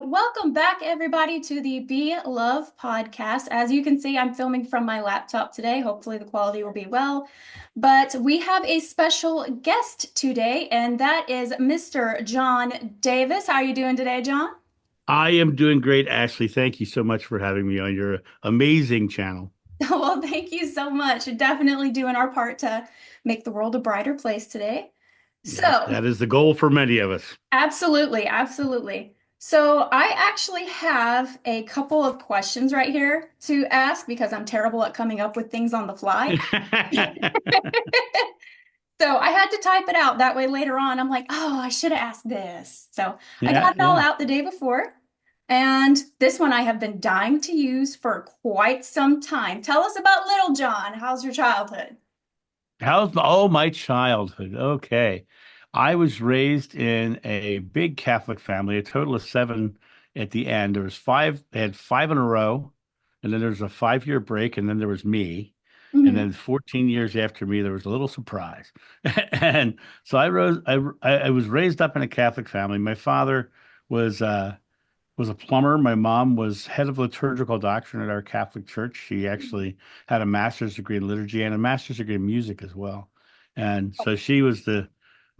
welcome back, everybody, to the Be Love podcast. As you can see, I'm filming from my laptop today. Hopefully, the quality will be well. But we have a special guest today, and that is Mr. John Davis. How are you doing today, John? I am doing great, Ashley. Thank you so much for having me on your amazing channel. Well, thank you so much. Definitely doing our part to make the world a brighter place today. Yes, So, that is the goal for many of us. absolutely, absolutely. So I actually have a couple of questions right here to ask because I'm terrible at coming up with things on the fly. So I had to type it out. That way later on, I'm like, oh, I should have asked this. So I Yeah, got it all yeah. out the day before. And this one I have been dying to use for quite some time. Tell us about Little John. How's your childhood? My childhood? Okay. I was raised in a big Catholic family, a total of seven at the end. There was five, they had five in a row, and then there was a 5 year break, and then there was me. And Mhm. then 14 years after me, there was a little surprise. And so I was raised up in a Catholic family. My father was was a plumber. My mom was head of liturgical doctrine at our Catholic church. She actually had a master's degree in liturgy and a master's degree in music as well. And so she was the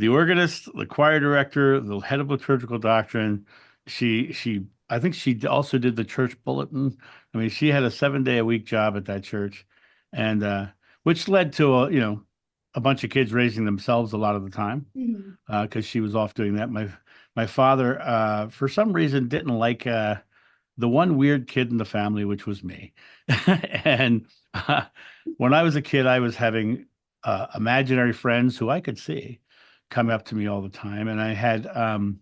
organist, the choir director, the head of liturgical doctrine. She I think she also did the church bulletin. I mean, she had a 7 day a week job at that church, and which led to a bunch of kids raising themselves a lot of the time Mhm. because she was off doing that. My father, for some reason, didn't like the one weird kid in the family, which was me. And uh, when I was a kid, I was having imaginary friends who I could see come up to me all the time, and I had um,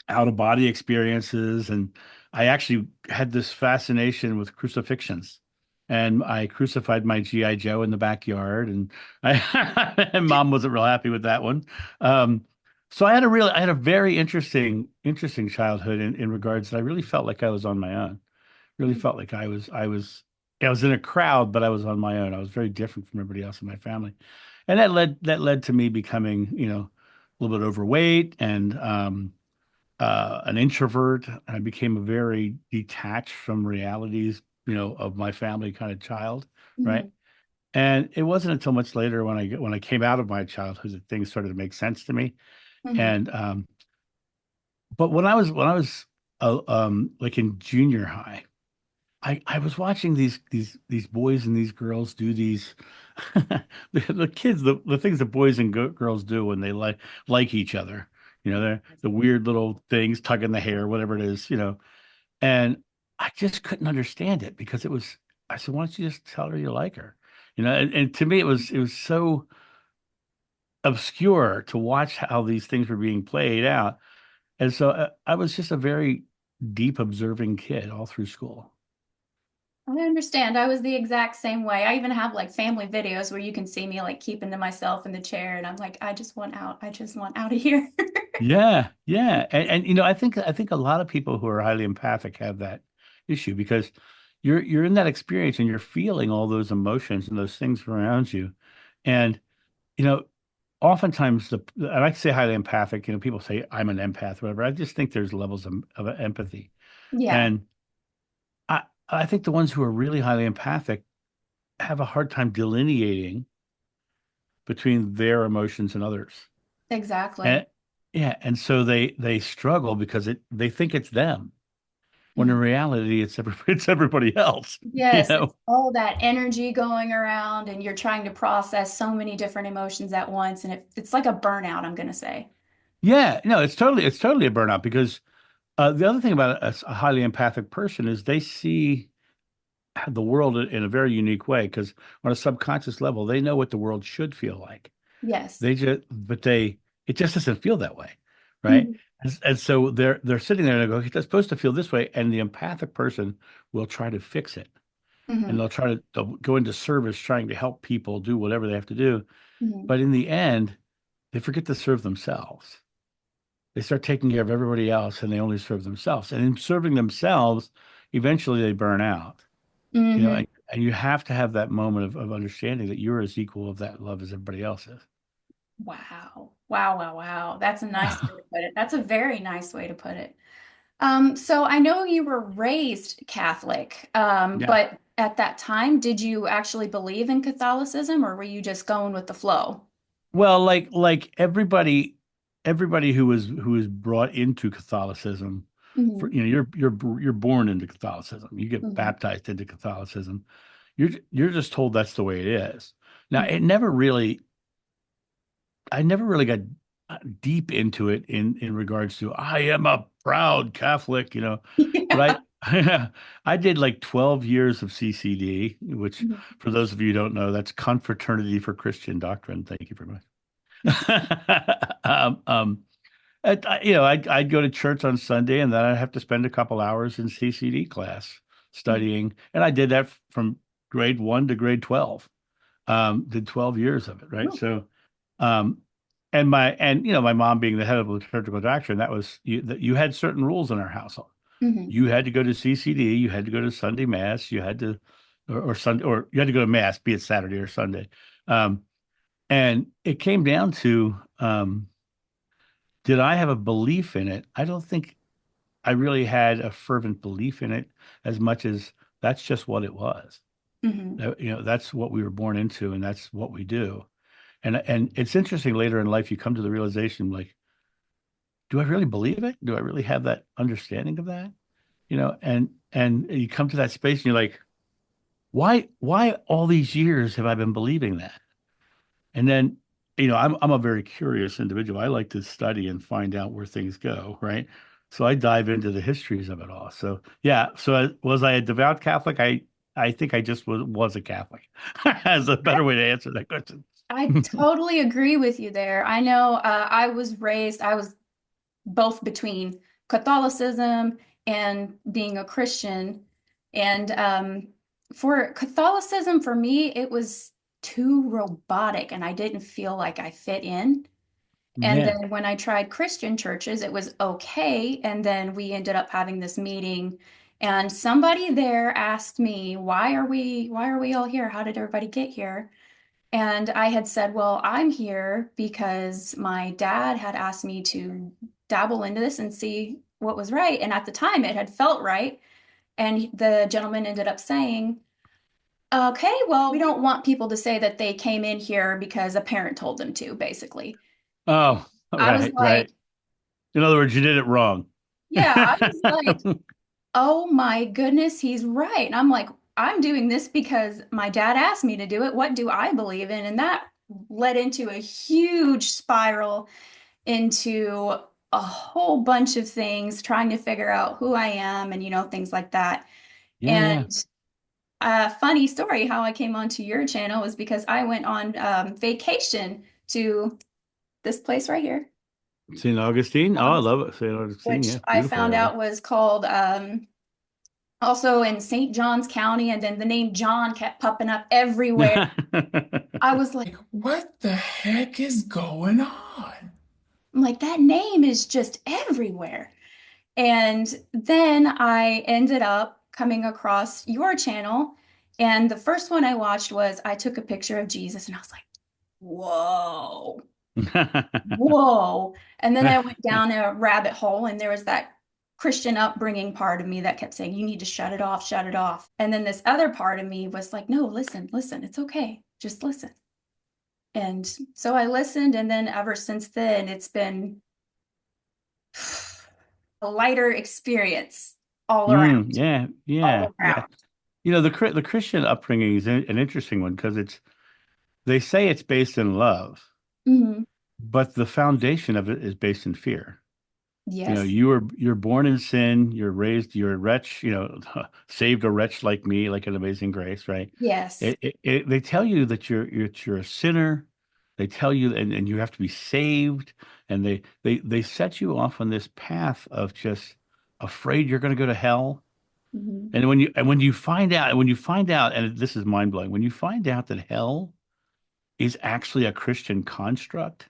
out of body experiences, and I actually had this fascination with crucifixions. And I crucified my GI Joe in the backyard, and and mom wasn't real happy with that one. Um, so I had a very interesting childhood in regards that I really felt like I was on my own. Really felt like I was in a crowd, but I was on my own. I was very different from everybody else in my family, and that led to me becoming, a little bit overweight and an introvert. I became a very detached from realities, of my family kind of child, right? Mhm. And it wasn't until much later when I came out of my childhood that things started to make sense to me. Mhm. And but when I was like in junior high, I was watching these boys and these girls do these the kids the things that boys and girls do when they like each other. They're the weird little things, tugging the hair, whatever it is. And I just couldn't understand it because I said, why don't you just tell her you like her? And to me it was so obscure to watch how these things were being played out. And so I was just a very deep observing kid all through school. I understand. I was the exact same way. I even have like family videos where you can see me like keeping to myself in the chair, and I'm like, I just want out. I just want out of here. Yeah, yeah. And I think a lot of people who are highly empathic have that issue because you're in that experience and you're feeling all those emotions and those things around you. And you know, oftentimes I like to say highly empathic, people say I'm an empath, whatever. I just think there's levels of empathy. Yeah, And I think the ones who are really highly empathic have a hard time delineating between their emotions and others. exactly. And yeah, and so they struggle because they think it's them. When in Mhm. reality it's everybody else, you Yes, it's know. all that energy going around, and you're trying to process so many different emotions at once, and it's like a burnout, I'm gonna say. Yeah, no, it's totally a burnout because the other thing about a highly empathic person is they see the world in a very unique way because on a subconscious level they know what the world should feel like. Yes. But it just doesn't feel that way, right? Mhm. And so they're sitting there and they go, "Okay, that's supposed to feel this way," and the empathic person will try to fix it, and Mhm. they'll go into service trying to help people do whatever they have to do. Mhm. But in the end, they forget to serve themselves. They start taking care of everybody else and they only serve themselves. And in serving themselves, eventually they burn out. Mhm. And you have to have that moment of understanding that you're as equal of that love as everybody else is. Wow. Wow, wow, wow. That's a nice way to put it. That's a very nice way to put it. So I know you were raised Catholic, Yeah. but at that time, did you actually believe in Catholicism or were you just going with the flow? Well, like everybody who was brought into Catholicism, for Hmm. you're born into Catholicism. You get Hmm. baptized into Catholicism. You're just told that's the way it is. Now, it never really I never really got deep into it in regards to I am a proud Catholic, Yeah. but I I did like 12 years of CCD, which for those of you who don't know, that's Confraternity for Christian Doctrine. Thank you very much. um, um, I'd go to church on Sunday and then I'd have to spend a couple hours in CCD class studying. And I did that from grade 1 to grade 12. Did 12 years of it, right? Oh. So, um, my mom being the head of the liturgical doctrine, that was that you had certain rules in our household. Hmm. You had to go to CCD, you had to go to Sunday Mass, you had to, or Sunday, or you had to go to Mass, be it Saturday or Sunday. Um, and it came down to, did I have a belief in it? I don't think I really had a fervent belief in it as much as that's just what it was. Hmm. That's what we were born into, and that's what we do. And it's interesting later in life you come to the realization like, do I really believe it? Do I really have that understanding of that? And you come to that space and you're like, why all these years have I been believing that? And then, I'm a very curious individual. I like to study and find out where things go, right? So I dive into the histories of it all. So yeah, was I a devout Catholic? I think I just was a Catholic. As a better way to answer that question. I totally agree with you there. I know I was both between Catholicism and being a Christian. And for Catholicism, for me, it was too robotic and I didn't feel like I fit in. And Yeah. then when I tried Christian churches, it was okay. And then we ended up having this meeting, and somebody there asked me, why are we all here? How did everybody get here? And I had said, well, I'm here because my dad had asked me to dabble into this and see what was right. And at the time, it had felt right. And the gentleman ended up saying, okay, well, we don't want people to say that they came in here because a parent told them to, basically. And Oh, I was right, like, right. In other words, you did it wrong. yeah, I was like, oh my goodness, he's right. And I'm like, I'm doing this because my dad asked me to do it. What do I believe in? And that led into a huge spiral into a whole bunch of things, trying to figure out who I am and, things like that. Yeah, yeah. And a funny story how I came onto your channel was because I went on vacation to this place right here, St. Augustine. Oh, I um, love it. St. Augustine. which Yeah, I beautiful found area. out was called also in St. Johns County, and then the name John kept popping up everywhere. I was like, What the heck is going on? I'm like, that name is just everywhere. And then I ended up coming across your channel, and the first one I watched was I took a picture of Jesus, and I was like, whoa, whoa. And then I went down a rabbit hole, and there was that Christian upbringing part of me that kept saying, you need to shut it off, shut it off. And then this other part of me was like, no, listen, listen, it's okay. Just listen. And so I listened, and then ever since then, it's been a lighter experience all around, Yeah, yeah, all yeah. around. The Christian upbringing is an interesting one because they say it's based in love, Hmm. but the foundation of it is based in fear. Yes, You're born in sin, you're a wretch, saved a wretch like me, like an amazing grace, right? yes. They tell you that you're a sinner. They tell you, and you have to be saved, and they set you off on this path of just afraid you're going to go to hell. Hmm. And when you find out, and this is mind blowing, when you find out that hell is actually a Christian construct,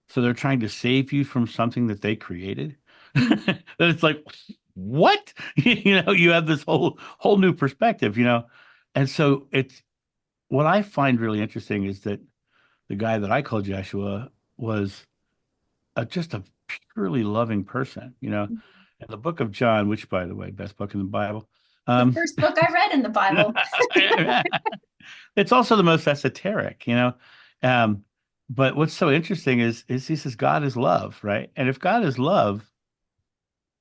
so they're trying to save you from something that they created, Hmm. then it's like, what? You have this whole new perspective. And so it's what I find really interesting is that the guy that I called Joshua was just a purely loving person, you know. And the book of John, which by the way, best book in the Bible. The Um, first book I read in the Bible. it's also the most esoteric, you know. Um, but what's so interesting is he says God is love, right? And if God is love,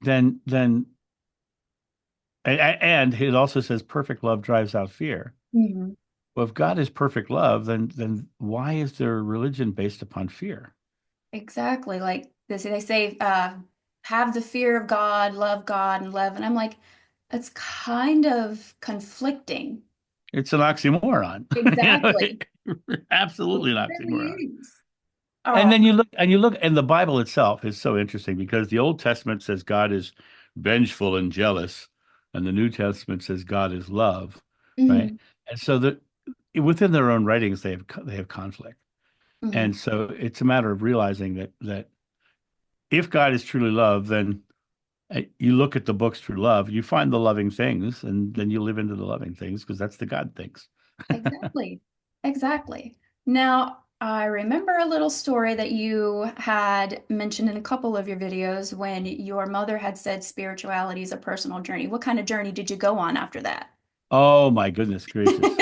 then and it also says perfect love drives out fear. Mhm. Well, if God is perfect love, then why is there religion based upon fear? Exactly. Like they say, have the fear of God, and love. And I'm like, it's kind of conflicting. It's an oxymoron. You know, Exactly. absolutely an It really oxymoron. is. And Oh, then you look, and the Bible itself is so interesting because the Old Testament says God is vengeful and jealous, and the New Testament says God is love, right? mhm, And so that within their own writings they have conflict. mhm. And so it's a matter of realizing that if God is truly love, then you look at the books through love, you find the loving things, and then you live into the loving things because that's the God things. Exactly. Exactly. Now, I remember a little story that you had mentioned in a couple of your videos when your mother had said spirituality is a personal journey. What kind of journey did you go on after that? Oh my goodness gracious.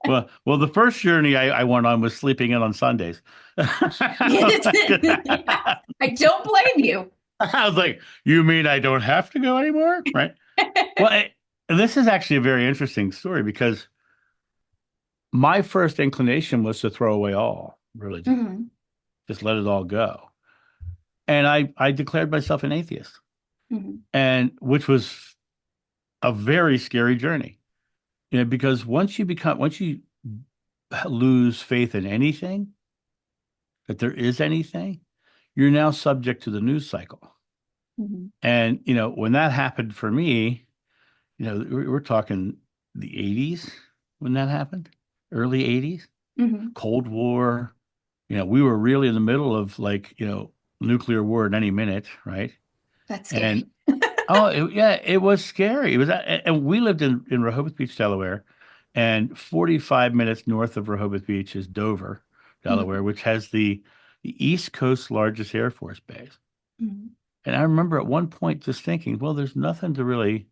Well, the first journey I went on was sleeping in on Sundays. Yeah, I don't blame you. I was like, you mean I don't have to go anymore? Right. Well, this is actually a very interesting story because my first inclination was to throw away all religion, Mhm, just let it all go. And I declared myself an atheist, mhm, and which was a very scary journey. You know, because once you lose faith in anything, that there is anything, you're now subject to the news cycle. mhm, And, you know, when that happened for me, you know, we're talking the 80s when that happened, early 80s, mhm. Cold War. You know, we were really in the middle of like, you know, nuclear war at any minute, right? That's scary. And oh, yeah, it was scary. It was, and we lived in Rehoboth Beach, Delaware, and 45 minutes north of Rehoboth Beach is Dover, Mhm, Delaware, which has the East Coast's largest Air Force base. mhm, And I remember at one point just thinking, well, there's nothing to really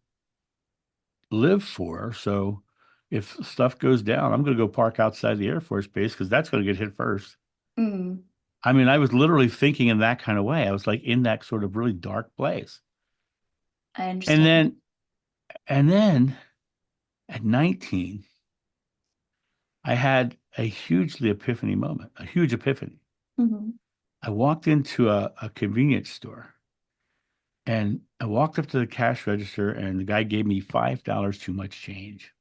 live for. So if stuff goes down, I'm going to go park outside the Air Force base because that's going to get hit first. mhm. I mean, I was literally thinking in that kind of way. I was like in that sort of really dark place. I And understand. then at 19, I had a hugely epiphany moment, a huge epiphany. Mhm, I walked into a convenience store and I walked up to the cash register and the guy gave me $5 too much change.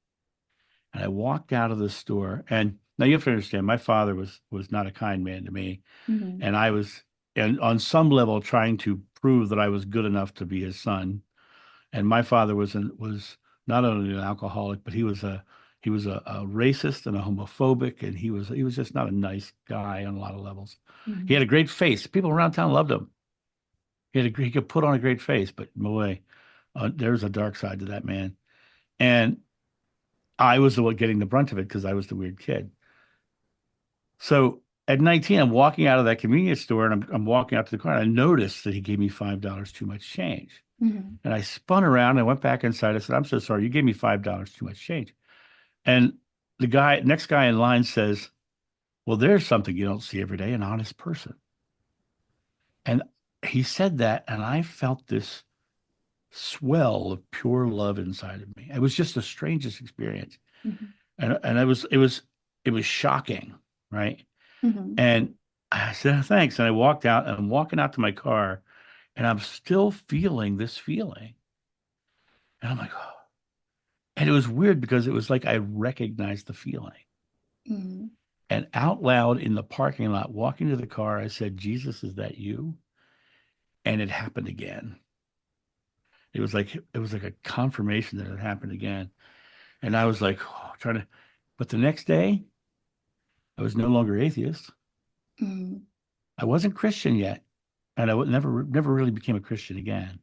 And I walked out of the store. And now you have to understand, my father was not a kind man to me. mhm, And I was and on some level trying to prove that I was good enough to be his son. And my father was not only an alcoholic, but he was a racist and a homophobic, and he was just not a nice guy on a lot of levels. He mhm, had a great face. People around town loved him. He could put on a great face, but boy, there's a dark side to that man. And I was the one getting the brunt of it because I was the weird kid. So at 19, I'm walking out of that convenience store and I'm walking out to the car and I noticed that he gave me $5 too much change. mhm, And I spun around and I went back inside. I said, I'm so sorry. You gave me $5 too much change. And the next guy in line says, well, there's something you don't see every day, an honest person. And he said that, and I felt this swell of pure love inside of me. It was just the strangest experience. mhm, And it was shocking, right? mhm, And I said, thanks. And I walked out and I'm walking out to my car and I'm still feeling this feeling. And I'm like, oh. And it was weird because it was like I recognized the feeling. mhm. And out loud in the parking lot, walking to the car, I said, Jesus, is that you? And it happened again. It was like a confirmation that it happened again. And I was like, oh, trying to, but the next day, I was no longer atheist. Mhm. I wasn't Christian yet. And I would never really became a Christian again.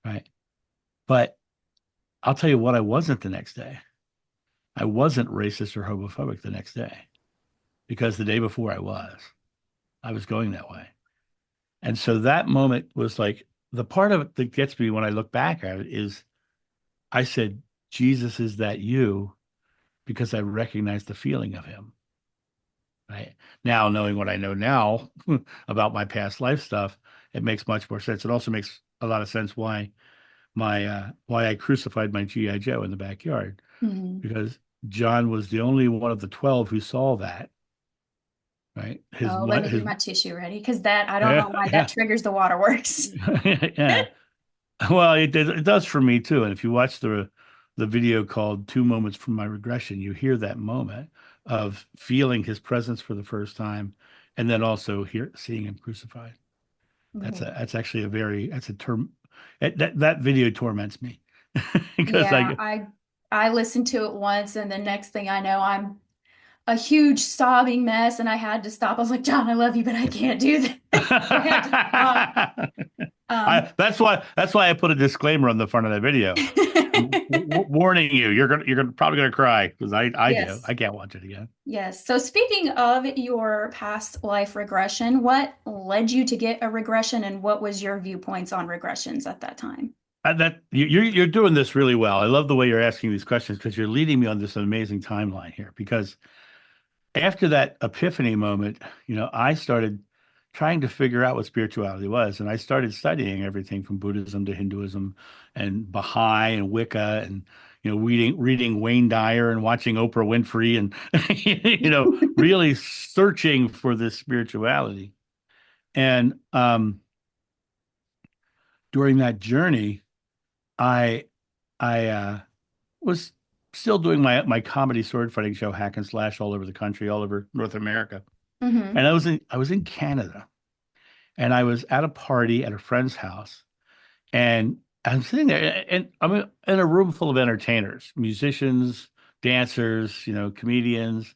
Right. But I'll tell you what I wasn't the next day. I wasn't racist or homophobic the next day. because the day before I was going that way. And so that moment was like the part of it that gets me when I look back at it is I said, Jesus, is that you? Because I recognize the feeling of him. Right now, knowing what I know now about my past life stuff, it makes much more sense. It also makes a lot of sense why I crucified my GI Joe in the backyard, Hmm. because John was the only one of the 12 who saw that. Right, Oh, let me get my tissue ready because that I don't yeah, know why that yeah, triggers the waterworks. yeah. Well, it does for me too. And if you watch the video called Two Moments from My Regression, you hear that moment of feeling his presence for the first time, and then also seeing him crucified. Mhm. That's actually that's a term that video torments me because Yeah, I listened to it once, and the next thing I know, I'm a huge sobbing mess, and I had to stop. I was like, John, I love you, but I can't do this. I had to stop. Um, That's why I put a disclaimer on the front of that video. Warning you, you're gonna probably gonna cry because I do. yes. I can't watch it again. Yes. So speaking of your past life regression, what led you to get a regression and what was your viewpoints on regressions at that time? That you're doing this really well. I love the way you're asking these questions because you're leading me on this amazing timeline here. Because after that epiphany moment, I started trying to figure out what spirituality was, and I started studying everything from Buddhism to Hinduism and Baha'i and Wicca, and reading Wayne Dyer and watching Oprah Winfrey, and really searching for this spirituality. And during that journey, I I was still doing my comedy sword fighting show, Hack and Slash, all over the country, all over North America. Hmm. And I was in Canada, and I was at a party at a friend's house, and I'm sitting there, and I'm in a room full of entertainers, musicians, dancers, comedians,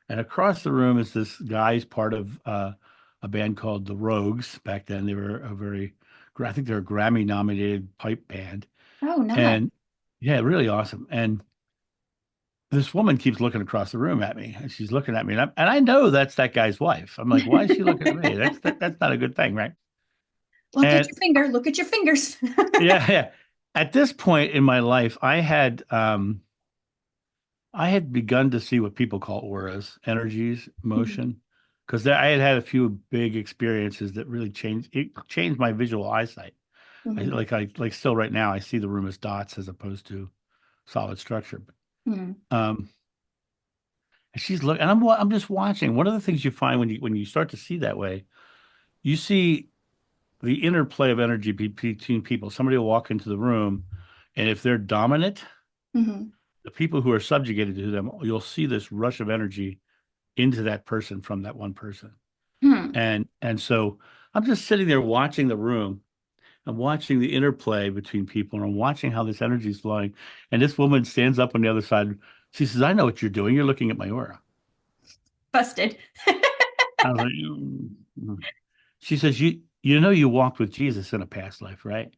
and across the room is this guy's part of a band called the Rogues. Back then, they were I think they're a Grammy nominated pipe band, Oh, nice. and yeah, really awesome. And this woman keeps looking across the room at me, and she's looking at me, and I know that's that guy's wife. I'm like, why is she looking at me? That's not a good thing, right? Look at And your finger. Look at your fingers. yeah, yeah. At this point in my life, I had begun to see what people call auras, energies, Mhm. motion, because I had had a few big experiences that really changed my visual eyesight. Mhm. Like still right now, I see the room as dots as opposed to solid structure. Mhm. Um, and she's looking, and I'm just watching. One of the things you find when you start to see that way, you see the interplay of energy between people. Somebody will walk into the room, and if they're dominant, Mhm. the people who are subjugated to them, you'll see this rush of energy into that person from that one person. Hmm. And so I'm just sitting there watching the room. I'm watching the interplay between people, and I'm watching how this energy is flowing. And this woman stands up on the other side. She says, "I know what you're doing. You're looking at my aura." Busted. I was like, "Mm, mm." She says, you know you walked with Jesus in a past life, right?"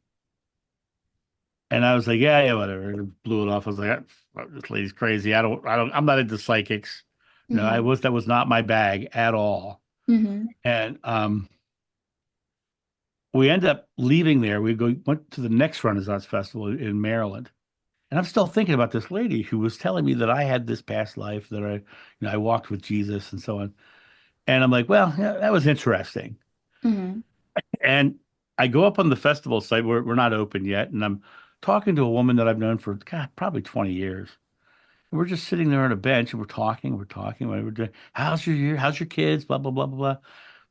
And I was like, "Yeah, yeah, whatever." And blew it off. I was like, "This lady's crazy. I'm not into psychics. Mhm. That was not my bag at all." Mhm. And we ended up leaving there. Went to the next Renaissance Festival in Maryland. And I'm still thinking about this lady who was telling me that I had this past life, that I walked with Jesus and so on. And I'm like, well, yeah, that was interesting. Mhm. And I go up on the festival site. We're not open yet. And I'm talking to a woman that I've known for, God, probably 20 years. And we're just sitting there on a bench, and we're talking, we're doing, how's your year? How's your kids? Blah, blah, blah, blah, blah.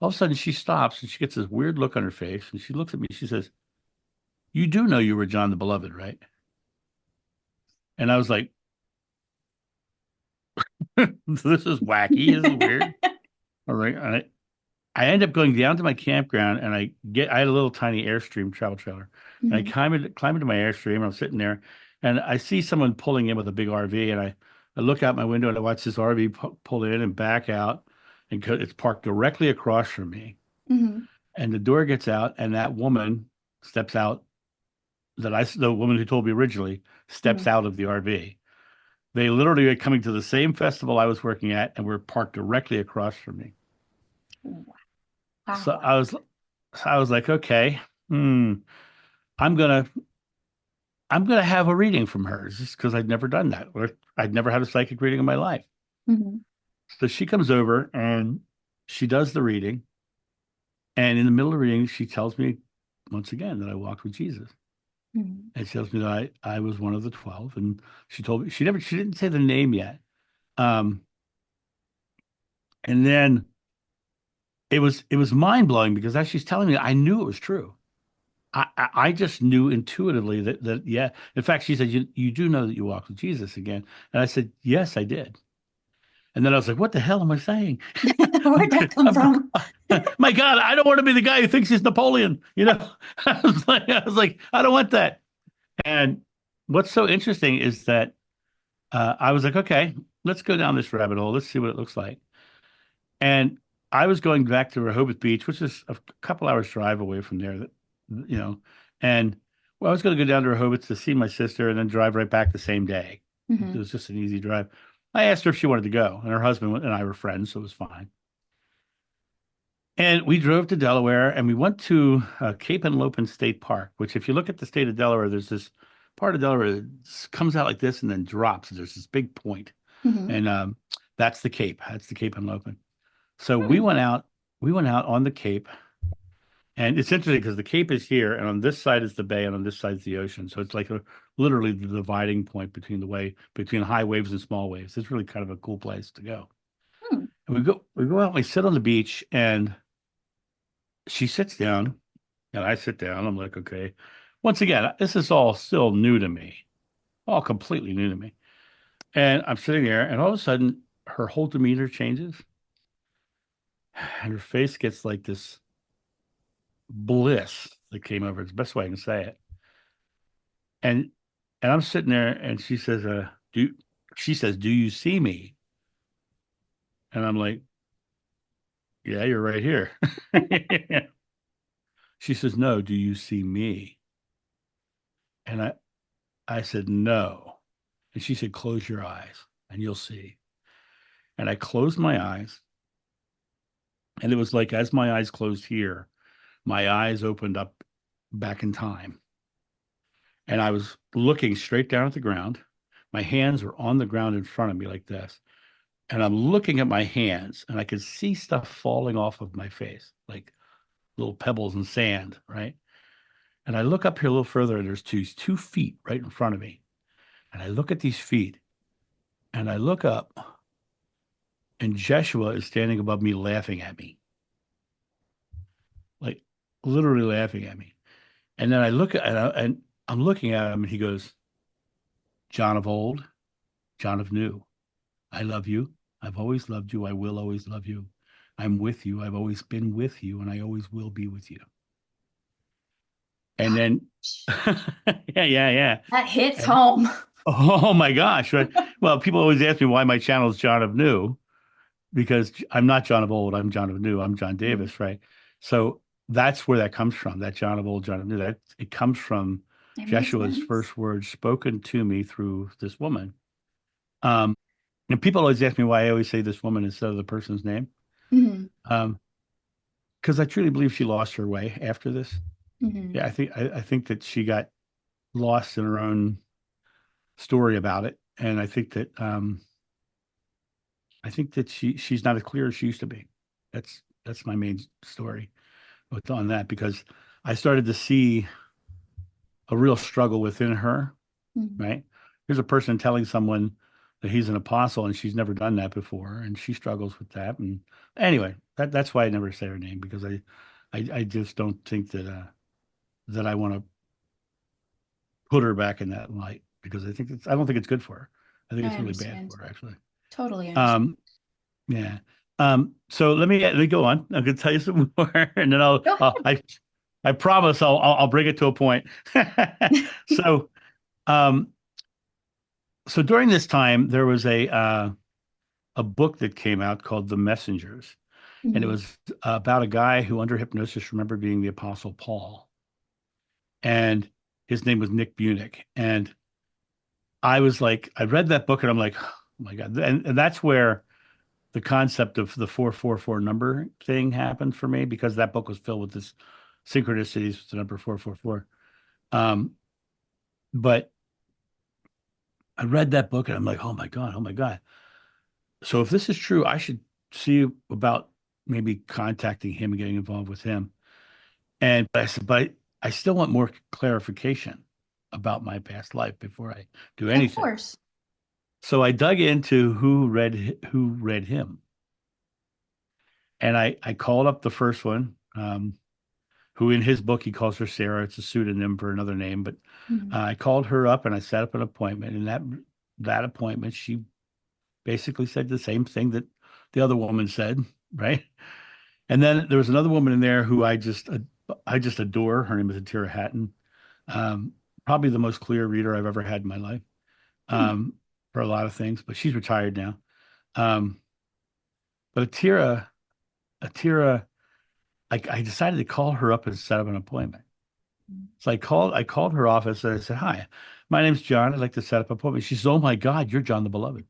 All of a sudden she stops, and she gets this weird look on her face. And she looks at me. She says, "You do know you were John the Beloved, right?" And I was like, this is wacky. This is weird. All right. I end up going down to my campground, and I had a little tiny Airstream travel trailer. And I Mhm. climb into my Airstream, and I'm sitting there, and I see someone pulling in with a big RV, and I look out my window, and I watch this RV pull in and back out, and it's parked directly across from me. Mhm. And the door gets out, and that woman steps out, the woman who told me originally, steps Mhm. out of the RV. They literally were coming to the same festival I was working at and were parked directly across from me. So Wow. I was like, okay, hmm, I'm gonna I'm gonna have a reading from her just because I'd never done that. Or I'd never had a psychic reading in my life. Mhm. So she comes over and she does the reading. And in the middle of the reading, she tells me once again that I walked with Jesus. Mhm. And she tells me that I was one of the 12. And she told me she didn't say the name yet. Um, and then it was mind blowing because as she's telling me, I knew it was true. I just knew intuitively that yeah. In fact, she said, you do know that you walked with Jesus again. And I said, yes, I did. And then I was like, what the hell am I saying? Where'd that come from? My God, I don't want to be the guy who thinks he's Napoleon. You know, I was like, I don't want that. And what's so interesting is that I was like, okay, let's go down this rabbit hole. Let's see what it looks like. And I was going back to Rehoboth Beach, which is a couple hours drive away from there. That you know, and well, I was going to go down to Rehoboth to see my sister and then drive right back the same day. It Mhm. was just an easy drive. I asked her if she wanted to go, and her husband and I were friends, so it was fine. And we drove to Delaware and we went to Cape Henlopen State Park, which, if you look at the state of Delaware, there's this part of Delaware that comes out like this and then drops. There's this big point, Mhm. and that's the Cape. That's the Cape Henlopen. So Hmm. we went out on the Cape, and it's interesting because the Cape is here, and on this side is the bay, and on this side is the ocean. So it's like literally the dividing point between between high waves and small waves. It's really kind of a cool place to go. Hmm. And we go out, and we sit on the beach, and she sits down and I sit down. I'm like, okay. Once again, this is all still new to me, all completely new to me. And I'm sitting there, and all of a sudden, her whole demeanor changes, and her face gets like this bliss that came over. It's the best way I can say it. And I'm sitting there, and she says, "Do you see me?" And I'm like, "Yeah, you're right here." She says, "No, do you see me?" And I said, "No." And she said, "Close your eyes and you'll see." And I closed my eyes. And it was like, as my eyes closed here, my eyes opened up back in time. And I was looking straight down at the ground. My hands were on the ground in front of me like this. And I'm looking at my hands and I could see stuff falling off of my face, like little pebbles and sand, right? And I look up here a little further and there's two feet right in front of me. And I look at these feet and I look up and Jeshua is standing above me laughing at me, like literally laughing at me. And then I look at and I'm looking at him and he goes, John of old, John of new. I love you. I've always loved you. I will always love you. I'm with you. I've always been with you and I always will be with you. And then yeah. That hits And home. oh my gosh. Right. Well, people always ask me why my channel is John of New, because I'm not John of old. I'm John of New. I'm John Mhm. Davis, right? So that's where that comes from. That John of old, John of New. That it comes from It makes Jeshua's sense. first words spoken to me through this woman. Um, and people always ask me why I always say this woman instead of the person's name. Mhm. Um, because I truly believe she lost her way after this. Mhm. Yeah, I think that she got lost in her own story about it, and I think that she's not as clear as she used to be. That's my main story on that because I started to see a real struggle within her, Mhm. right? Here's a person telling someone that he's an apostle and she's never done that before, and she struggles with that. And anyway, that's why I never say her name because I just don't think that I want to put her back in that light because I don't think it's good for her. I think I it's really bad understand. for her actually. Totally understand. Um, yeah. So let me go on. I'm gonna tell you some more, and then Go ahead. I promise I'll bring it to a point. So um, so during this time there was a book that came out called The Messengers, and it Mhm. was about a guy who under hypnosis remembered being the Apostle Paul, and his name was Nick Bunick, and I was like, I read that book and I'm like, oh my God. And that's where the concept of the 444 number thing happened for me, because that book was filled with this synchronicities with the number 444. Um, but I read that book and I'm like, oh my God, oh my God. So if this is true, I should see about maybe contacting him and getting involved with him. And but I said, but I still want more clarification about my past life before I do Of anything. course. So I dug into who read him. And I called up the first one, who in his book he calls her Sarah. It's a pseudonym for another name, but Mhm. I called her up and I set up an appointment. And that appointment, she basically said the same thing that the other woman said, right? And then there was another woman in there who I just adore. Her name is Atira Hatton. Um, Probably the most clear reader I've ever had in my life, Hmm. um, for a lot of things, but she's retired now. Um, but Atira, I decided to call her up and set up an appointment. So I called her office and I said, "Hi, my name's John. I'd like to set up an appointment." She says, "Oh my God, you're John the Beloved."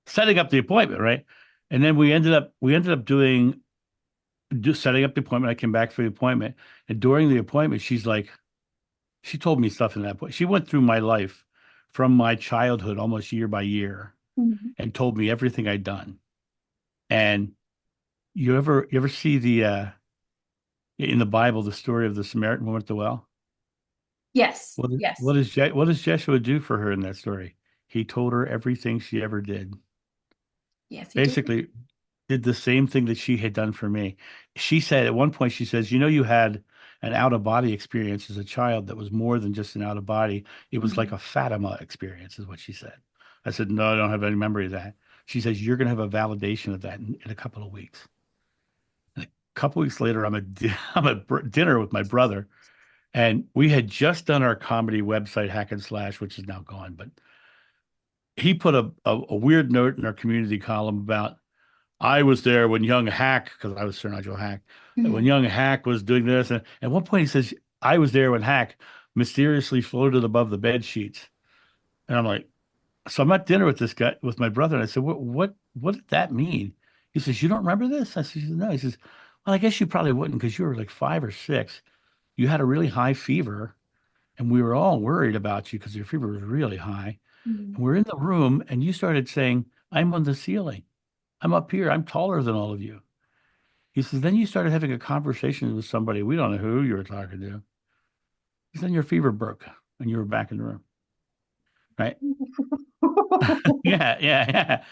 Setting up the appointment, right? And then we ended up doing just setting up the appointment. I came back for the appointment, and during the appointment, she told me stuff in that point. She went through my life from my childhood, almost year by year, Mhm. and told me everything I'd done. And you ever see the in the Bible the story of the Samaritan woman at the well? Yes. What Yes. what does what does Jeshua do for her in that story? He told her everything she ever did. Yes, he did. Basically, did the same thing that she had done for me. She said at one point, she says, you had an out of body experience as a child that was more than just an out of body. It was like Mhm. a Fatima experience, is what she said. I said, no, I don't have any memory of that. She says, you're going to have a validation of that in a couple of weeks. And a couple of weeks later, I'm at dinner with my brother, and we had just done our comedy website, Hack and Slash, which is now gone. But he put a weird note in our community column about I was there when young Hack, because I was Sir Nigel Hack, when Mhm. young Hack was doing this. And at one point he says, I was there when Hack mysteriously floated above the bed sheets. And I'm like, so I'm at dinner with this guy, with my brother. And I said, what did that mean? He says, you don't remember this? I said, no. He says, well, I guess you probably wouldn't because you were like 5 or 6. You had a really high fever and we were all worried about you because your fever was really high. Mhm. And we're in the room and you started saying, I'm on the ceiling. I'm up here. I'm taller than all of you. He says, then you started having a conversation with somebody. We don't know who you were talking to. He said, your fever broke and you were back in the room. Right. Yeah. Yeah. Yeah.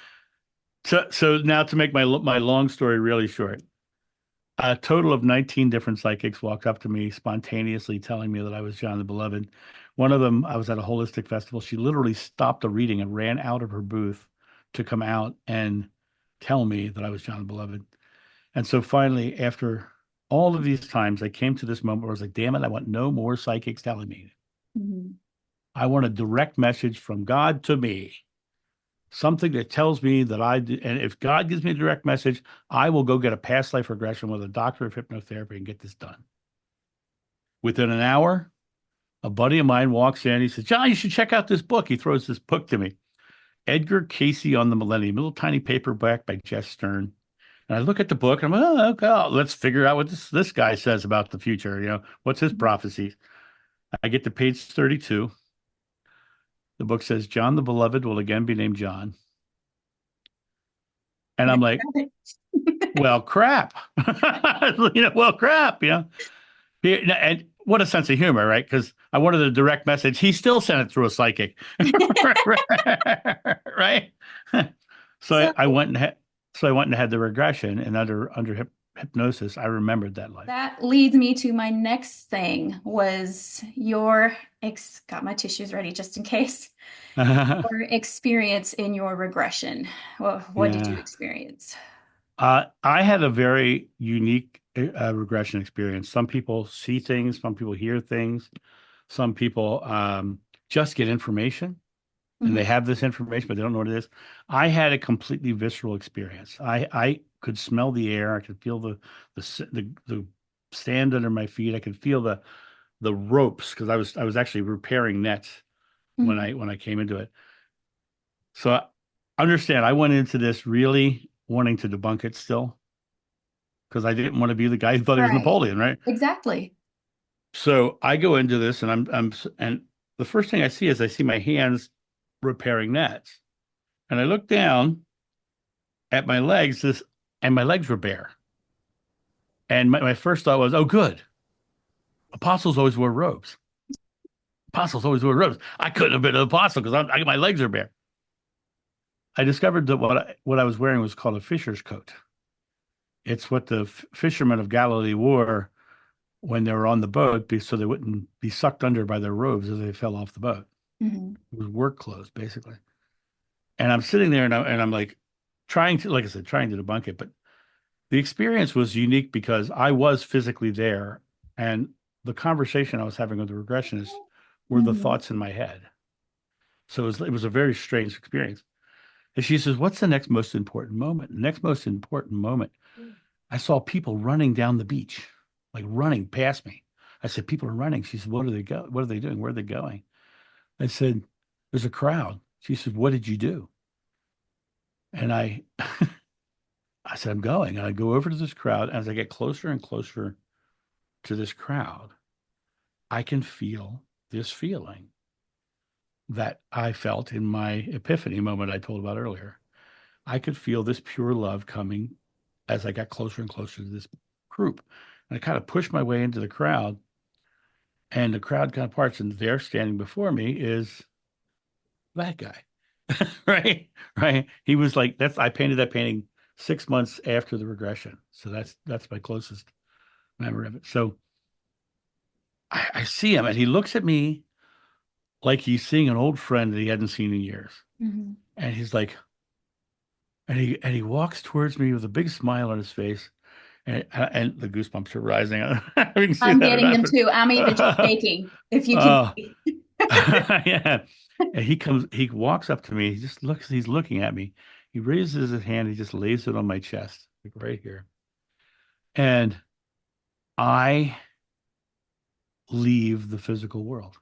So now to make my long story really short, a total of 19 different psychics walked up to me spontaneously telling me that I was John the Beloved. One of them, I was at a holistic festival. She literally stopped the reading and ran out of her booth to come out and tell me that I was John the Beloved. And so finally, after all of these times, I came to this moment where I was like, damn it, I want no more psychics telling me. Mhm. I want a direct message from God to me, something that tells me that and if God gives me a direct message, I will go get a past life regression with a doctor of hypnotherapy and get this done. Within an hour, a buddy of mine walks in. He says, John, you should check out this book. He throws this book to me. Edgar Casey on the Millennium, a little tiny paperback by Jess Stern. And I look at the book and I'm like, oh, okay, let's figure out what this guy says about the future. What's his prophecy? I get to page 32. The book says, John the Beloved will again be named John. And I'm like, well, crap. Well, crap, And what a sense of humor, right? Because I wanted a direct message. He still sent it through a psychic. Right? So So I went and had the regression, and under hypnosis, I remembered that life. that leads me to my next thing was your ex got my tissues ready just in case. Your experience in your regression. Well, what did you Yeah. experience? I had a very unique regression experience. Some people see things, some people hear things, some people just get information and they Mhm. have this information, but they don't know what it is. I had a completely visceral experience. I could smell the air. I could feel the sand under my feet. I could feel the ropes because I was actually repairing nets when I came into it. So understand, I went into this really wanting to debunk it still because I didn't want to be the guy who thought he was Right. Napoleon, right? Exactly. So I go into this and and the first thing I see is I see my hands repairing nets. And I look down at my legs, and my legs were bare. And my first thought was, oh, good. Apostles always wore robes. Apostles always wore robes. I couldn't have been an apostle because my legs are bare. I discovered that what I was wearing was called a fisher's coat. It's what the fishermen of Galilee wore when they were on the boat, so they wouldn't be sucked under by their robes as they fell off the boat. Mm-hmm. It was work clothes, basically. And I'm sitting there and I'm like trying to, like I said, trying to debunk it. But the experience was unique because I was physically there and the conversation I was having with the regressionist were the Mm-hmm. thoughts in my head. So it was a very strange experience. And she says, what's the next most important moment? The next most important moment, I saw people running down the beach, like running past me. I said, people are running. She said, what are they go? What are they doing? Where are they going? I said, there's a crowd. She said, what did you do? And I said, I'm going. And I go over to this crowd. As I get closer and closer to this crowd, I can feel this feeling that I felt in my epiphany moment I told about earlier. I could feel this pure love coming as I got closer and closer to this group. And I kind of pushed my way into the crowd, and the crowd kind of parts, and there standing before me is that guy. Right. Right. He was like, I painted that painting 6 months after the regression. So that's my closest memory of it. So I see him and he looks at me like he's seeing an old friend that he hadn't seen in years. Mm-hmm. And he's like, and he walks towards me with a big smile on his face. And the goosebumps are rising. Having seen I'm that or getting not, them but, too. I'm even just shaking, if you can uh, see. yeah. And he walks up to me. He's looking at me. He raises his hand. He just lays it on my chest, like right here. And I leave the physical world.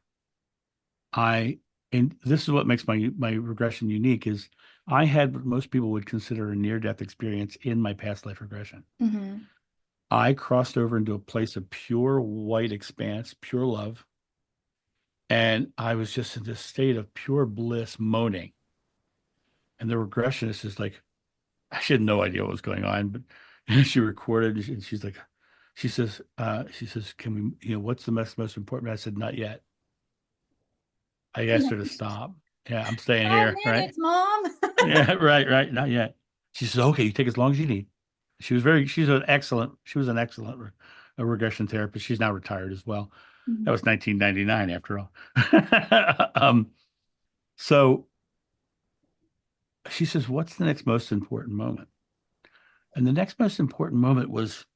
And this is what makes my regression unique is I had what most people would consider a near-death experience in my past life regression. Mm-hmm. I crossed over into a place of pure white expanse, pure love. And I was just in this state of pure bliss moaning. And the regressionist is like, she had no idea what was going on, but she recorded and she's like, she says, can we, what's the most important? I said, not yet. I asked her to stop. Yeah, I'm staying 5 here, right? minutes, Mom. Yeah, right, not yet. She says, okay, you take as long as you need. She was an excellent regression therapist. She's now retired as well. That was 1999 after all. um, so she says, what's the next most important moment? And the next most important moment was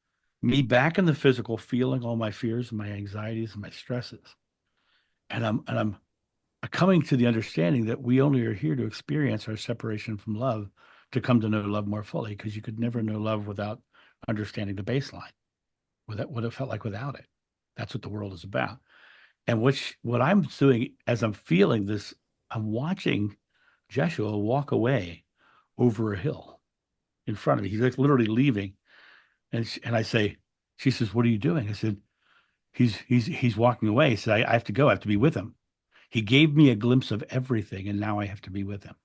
me back in the physical, feeling all my fears and my anxieties and my stresses. And I'm coming to the understanding that we only are here to experience our separation from love, to come to know love more fully, because you could never know love without understanding the baseline, without what it felt like without it. That's what the world is about. And what I'm doing as I'm feeling this, I'm watching Jeshua walk away over a hill in front of me. He's like literally leaving. And I say, she says, what are you doing? I said, he's walking away. He said, I have to go. I have to be with him. He gave me a glimpse of everything, and now I have to be with him.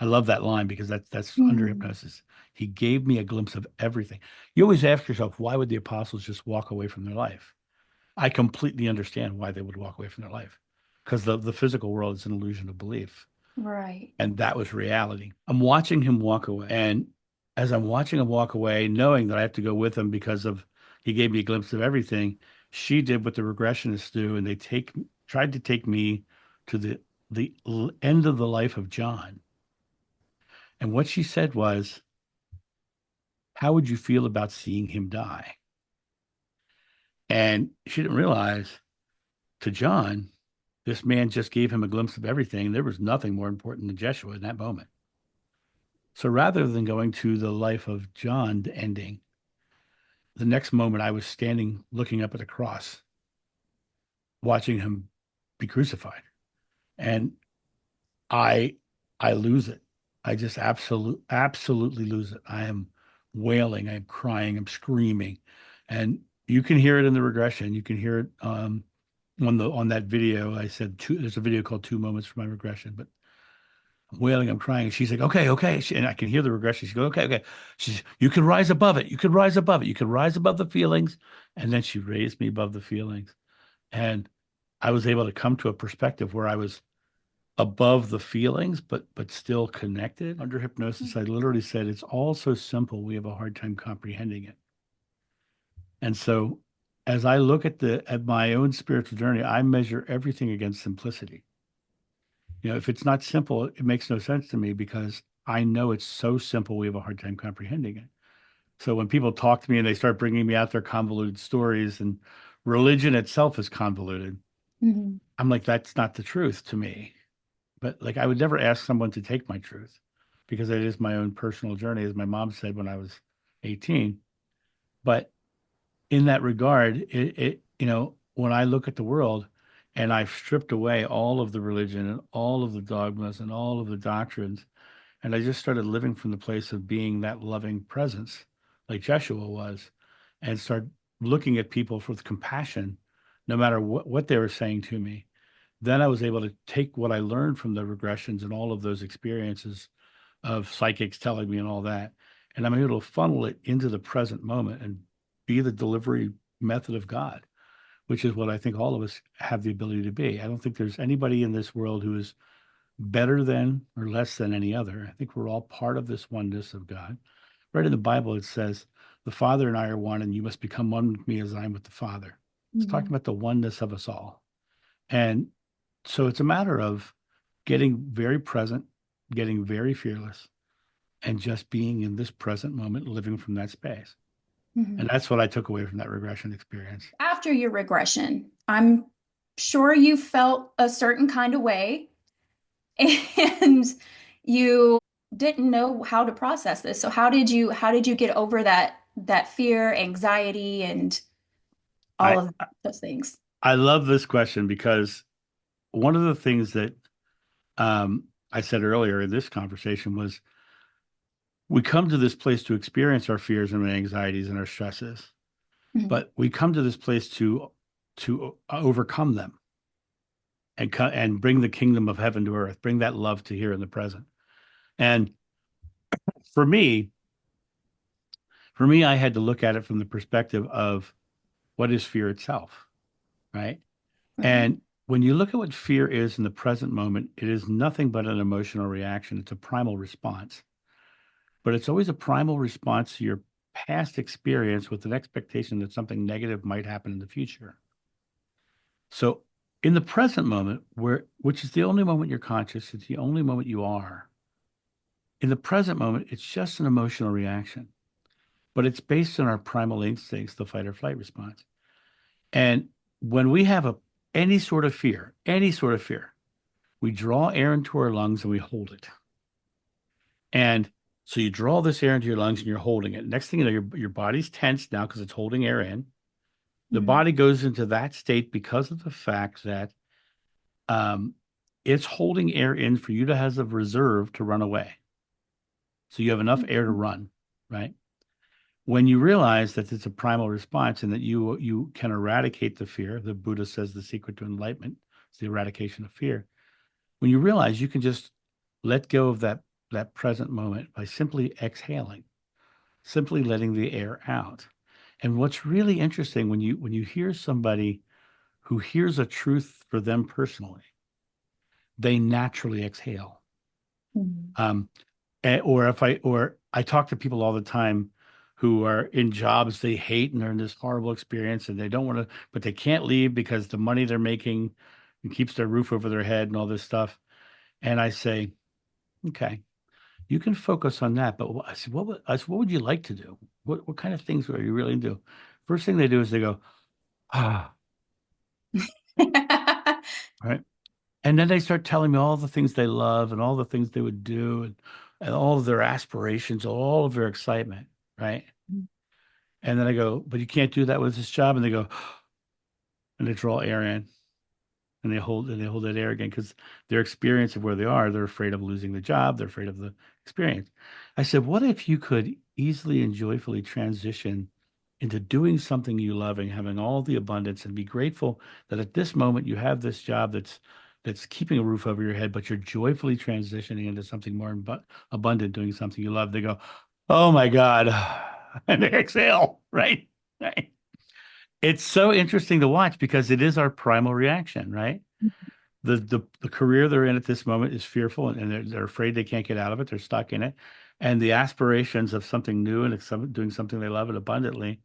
I love that line because that's under Mm-hmm. hypnosis. He gave me a glimpse of everything. You always ask yourself, why would the apostles just walk away from their life? I completely understand why they would walk away from their life, because the physical world is an illusion of belief. Right. And that was reality. I'm watching him walk away. And as I'm watching him walk away, knowing that I have to go with him because of he gave me a glimpse of everything, she did what the regressionists do, and they tried to take me to the end of the life of John. And what she said was, how would you feel about seeing him die? And she didn't realize, to John, this man just gave him a glimpse of everything. There was nothing more important than Jeshua in that moment. So rather than going to the life of John ending, the next moment I was standing looking up at the cross, watching him be crucified. And I I lose it. I just absolutely lose it. I am wailing, I'm crying, I'm screaming. And you can hear it in the regression. You can hear it on that video. I said there's a video called 2 Moments for My Regression, but I'm wailing, I'm crying. She's like, okay, okay. And I can hear the regression. She goes, okay, okay. You can rise above it. You can rise above it. You can rise above the feelings. And then she raised me above the feelings. And I was able to come to a perspective where I was above the feelings, but still connected. Under hypnosis, I literally said, it's all so simple, we have a hard time comprehending it. And so as I look at my own spiritual journey, I measure everything against simplicity. If it's not simple, it makes no sense to me because I know it's so simple, we have a hard time comprehending it. So when people talk to me and they start bringing me out their convoluted stories, and religion itself is convoluted, Mm-hmm. I'm like, that's not the truth to me. But like, I would never ask someone to take my truth because it is my own personal journey, as my mom said when I was 18. But in that regard, when I look at the world and I've stripped away all of the religion and all of the dogmas and all of the doctrines, and I just started living from the place of being that loving presence, like Jeshua was, and start looking at people with compassion, no matter what they were saying to me. Then I was able to take what I learned from the regressions and all of those experiences of psychics telling me and all that, and I'm able to funnel it into the present moment and be the delivery method of God, which is what I think all of us have the ability to be. I don't think there's anybody in this world who is better than or less than any other. I think we're all part of this oneness of God. Right in the Bible, it says, the Father and I are one, and you must become one with me as I am with the Father. It's talking about the oneness of us all. And so it's a matter of getting very present, getting very fearless, and just being in this present moment, living from that space. Mm-hmm. And that's what I took away from that regression experience. After your regression, I'm sure you felt a certain kind of way and you didn't know how to process this. So how did you get over that fear, anxiety, and all I of those things? I love this question because one of the things that um, I said earlier in this conversation was we come to this place to experience our fears and our anxieties and our stresses, Mhm. but we come to this place to overcome them and bring the kingdom of heaven to earth, bring that love to here in the present. And for me, I had to look at it from the perspective of what is fear itself, right? Right. And when you look at what fear is in the present moment, it is nothing but an emotional reaction. It's a primal response, but it's always a primal response to your past experience with an expectation that something negative might happen in the future. So in the present moment, which is the only moment you're conscious, it's the only moment you are. In the present moment, it's just an emotional reaction, but it's based on our primal instincts, the fight or flight response. And when we have any sort of fear, we draw air into our lungs and we hold it. And so you draw this air into your lungs and you're holding it. Next thing you know, your body's tense now because it's holding air in. The Mhm. body goes into that state because of the fact that um, it's holding air in for you to have a reserve to run away. So you have enough air to run, right? When you realize that it's a primal response and that you can eradicate the fear, the Buddha says the secret to enlightenment is the eradication of fear. When you realize you can just let go of that present moment by simply exhaling, simply letting the air out. And what's really interesting when you hear somebody who hears a truth for them personally, they naturally exhale. Mhm. Um, or I talk to people all the time who are in jobs they hate and they're in this horrible experience and they don't want to, but they can't leave because the money they're making keeps their roof over their head and all this stuff. And I say, okay, you can focus on that, but I said, what would you like to do? What kind of things are you really do? First thing they do is they go, ah, right. And then they start telling me all the things they love and all the things they would do and all of their aspirations, all of their excitement, right? And then I go, but you can't do that with this job. And they go, and they draw air in. and they hold that air again because their experience of where they are, they're afraid of losing the job, they're afraid of the experience. I said, what if you could easily and joyfully transition into doing something you love and having all the abundance and be grateful that at this moment you have this job that's keeping a roof over your head, but you're joyfully transitioning into something more abundant, doing something you love. They go, oh my God, and they exhale, right? Right. It's so interesting to watch because it is our primal reaction, right? The career they're in at this moment is fearful and they're afraid they can't get out of it. They're stuck in it. And the aspirations of something new and doing something they love it abundantly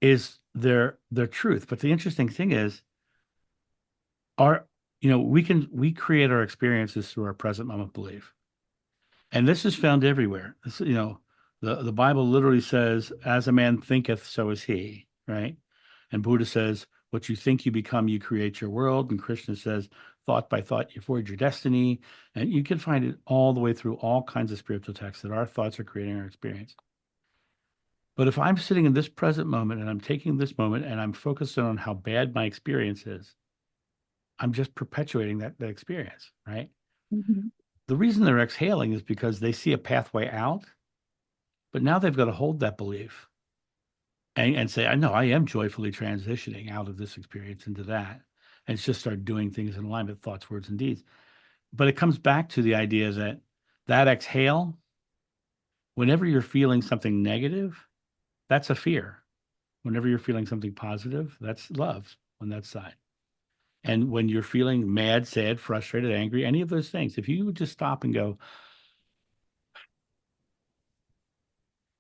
is their truth. But the interesting thing is our, we create our experiences through our present moment belief. And this is found everywhere. The Bible literally says, as a man thinketh, so is he, right? And Buddha says, what you think you become, you create your world. And Krishna says, thought by thought, you forge your destiny. And you can find it all the way through all kinds of spiritual texts that our thoughts are creating our experience. But if I'm sitting in this present moment and I'm taking this moment and I'm focusing on how bad my experience is, I'm just perpetuating that experience, right? Mm-hmm. The reason they're exhaling is because they see a pathway out, but now they've got to hold that belief and say, I know I am joyfully transitioning out of this experience into that. And it's just start doing things in alignment with thoughts, words, and deeds. But it comes back to the idea that exhale, whenever you're feeling something negative, that's a fear. Whenever you're feeling something positive, that's love on that side. And when you're feeling mad, sad, frustrated, angry, any of those things, if you would just stop and go,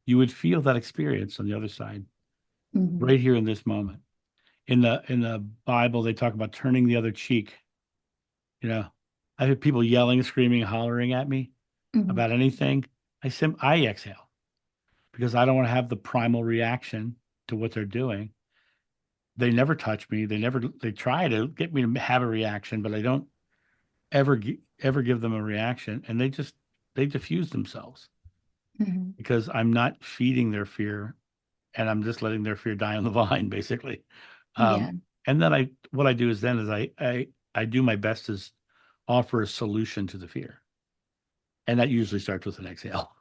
you would feel that experience on the other side, Mm-hmm. right here in this moment. In the Bible, they talk about turning the other cheek. You know, I have people yelling, screaming, hollering at me Mm-hmm. about anything. I exhale because I don't want to have the primal reaction to what they're doing. They never touch me. They try to get me to have a reaction, but I don't ever give them a reaction, and they diffuse themselves Mm-hmm. because I'm not feeding their fear, and I'm just letting their fear die on the vine, basically. Yeah. And then what I do is I do my best to offer a solution to the fear, and that usually starts with an exhale.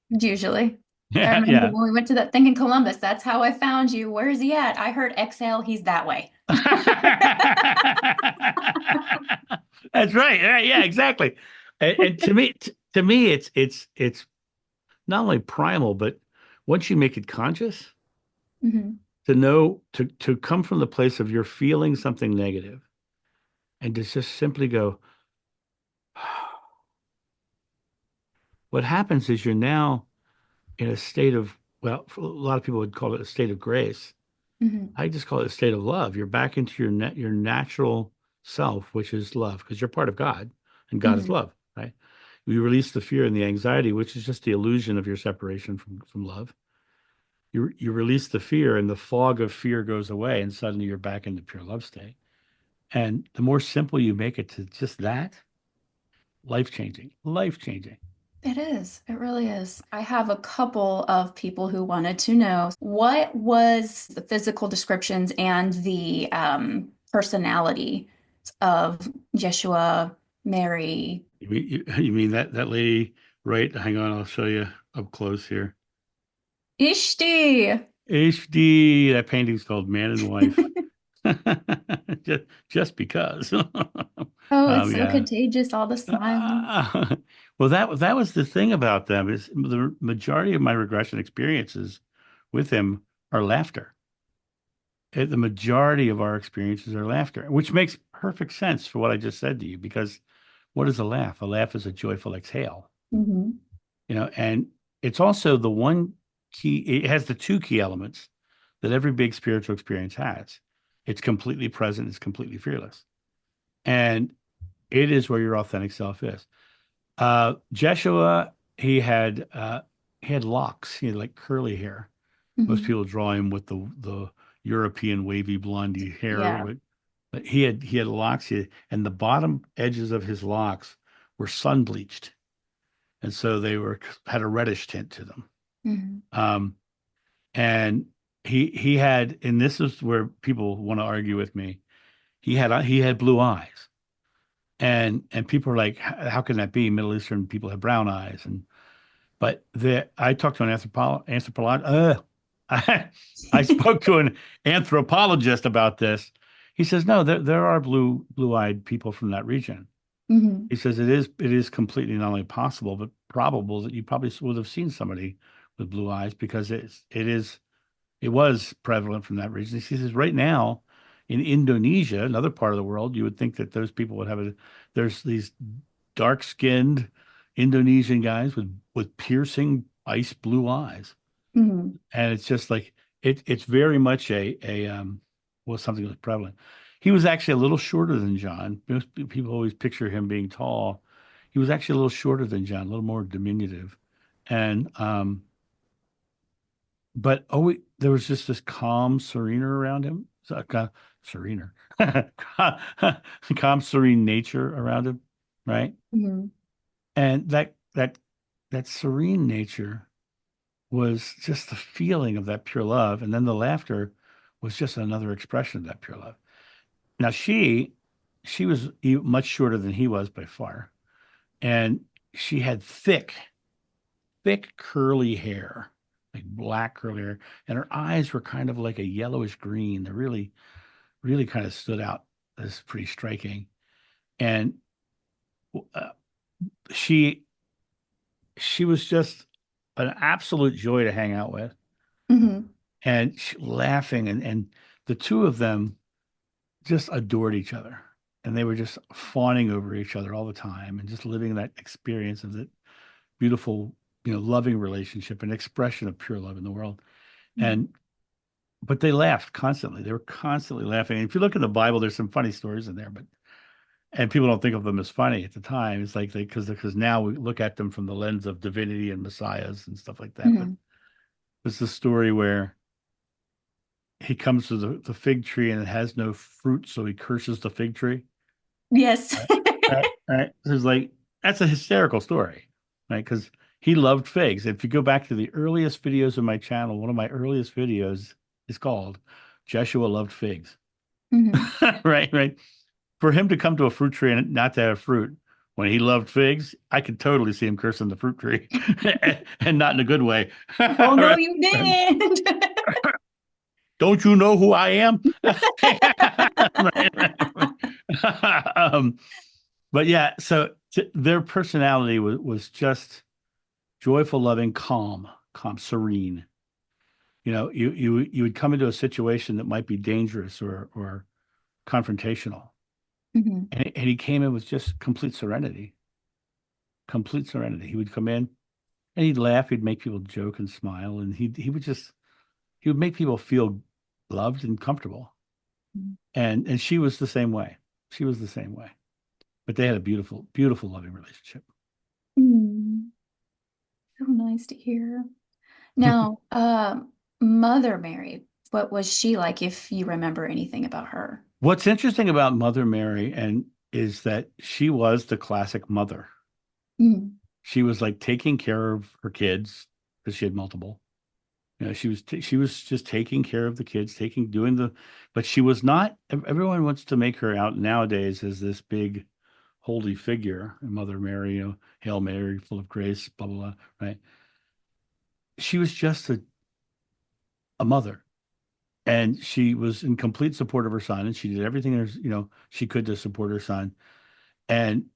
Usually. I Yeah, remember yeah. when we went to that thing in Columbus, that's how I found you. Where is he at? I heard exhale, he's that way. That's right. Yeah, exactly. And to me, it's not only primal, but once you make it conscious, Mm-hmm. to know to come from the place of you're feeling something negative and to just simply go, what happens is you're now in a state of, well, a lot of people would call it a state of grace. Mm-hmm. I just call it a state of love. You're back into your natural self, which is love, because you're part of God, and God is Mm-hmm. love, right? You release the fear and the anxiety, which is just the illusion of your separation from love. You release the fear, and the fog of fear goes away, and suddenly you're back in the pure love state. And the more simple you make it to just that, life changing, life changing. It is. It really is. I have a couple of people who wanted to know what was the physical descriptions and the personality of Yeshua, Mary. You mean that lady, right? Hang on, I'll show you up close here. Ishti. HD, that painting's called Man and Wife. just because. Oh, it's so Yeah. contagious, all the smiling. Well, that was the thing about them is the majority of my regression experiences with him are laughter. The majority of our experiences are laughter, which makes perfect sense for what I just said to you, because what is a laugh? A laugh is a joyful exhale, Hmm. and it's also the one key, it has the two key elements that every big spiritual experience has. It's completely present, it's completely fearless. And it is where your authentic self is. Jeshua, he had locks, he had like curly hair. Most Hmm. people draw him with the European wavy blondie hair, Yeah. but he had locks, and the bottom edges of his locks were sun bleached, and so they had a reddish tint to them. Hmm. Um, and he had, and this is where people want to argue with me. he had blue eyes, and people are like, how can that be? Middle Eastern people have brown eyes, and but I talked to an anthropologist. I, I spoke to an anthropologist about this. He says, no, there are blue-eyed people from that region. Hmm. He says it is completely not only possible, but probable that you probably would have seen somebody with blue eyes because it was prevalent from that region. He says right now in Indonesia, another part of the world, you would think that those people would there's these dark-skinned Indonesian guys with piercing ice blue eyes. Hmm. And it's just like it's very much something that was prevalent. He was actually a little shorter than John. Most people always picture him being tall. He was actually a little shorter than John, a little more diminutive. And but there was just this calm serener around him. Serener. Calm, serene nature around him, right? Hmm. And that serene nature was just the feeling of that pure love. And then the laughter was just another expression of that pure love. Now she was much shorter than he was by far. And she had thick curly hair, like black curly hair. And her eyes were kind of like a yellowish green. They really kind of stood out as pretty striking. And uh, she she was just an absolute joy to hang out with. Hmm. And laughing and the two of them just adored each other, and they were just fawning over each other all the time and just living that experience of that beautiful, loving relationship and expression of pure love in the world. And but they laughed constantly. They were constantly laughing. And if you look in the Bible, there's some funny stories in there, but and people don't think of them as funny at the time. It's like because now we look at them from the lens of divinity and messiahs and stuff like that. But Hmm. it's the story where he comes to the fig tree and it has no fruit, so he curses the fig tree. Yes. Right, right. So it's like that's a hysterical story, right? Because he loved figs. If you go back to the earliest videos of my channel, one of my earliest videos is called Joshua Loved Figs. Hmm. Right, right. For him to come to a fruit tree and not to have fruit when he loved figs, I could totally see him cursing the fruit tree and not in a good way. Oh no, Right? you didn't. Don't you know who I am? Right, right. But yeah, so their personality was just joyful, loving, calm, serene. You would come into a situation that might be dangerous or confrontational, Hmm. and he came in with just complete serenity. Complete serenity. He would come in and he'd laugh. He'd make people joke and smile, and he would make people feel loved and comfortable. And she was the same way. She was the same way. But they had a beautiful, beautiful, loving relationship. Mm, so nice to hear. Now, Mother Mary, what was she like, if you remember anything about her? What's interesting about Mother Mary and is that she was the classic mother. Mm, She was like taking care of her kids because she had multiple. She was just taking care of the kids, but she was not. Everyone wants to make her out nowadays as this big holy figure, Mother Mary, Hail Mary, full of grace, blah blah blah. Right? She was just a mother, and she was in complete support of her son, and she did everything she could to support her son. And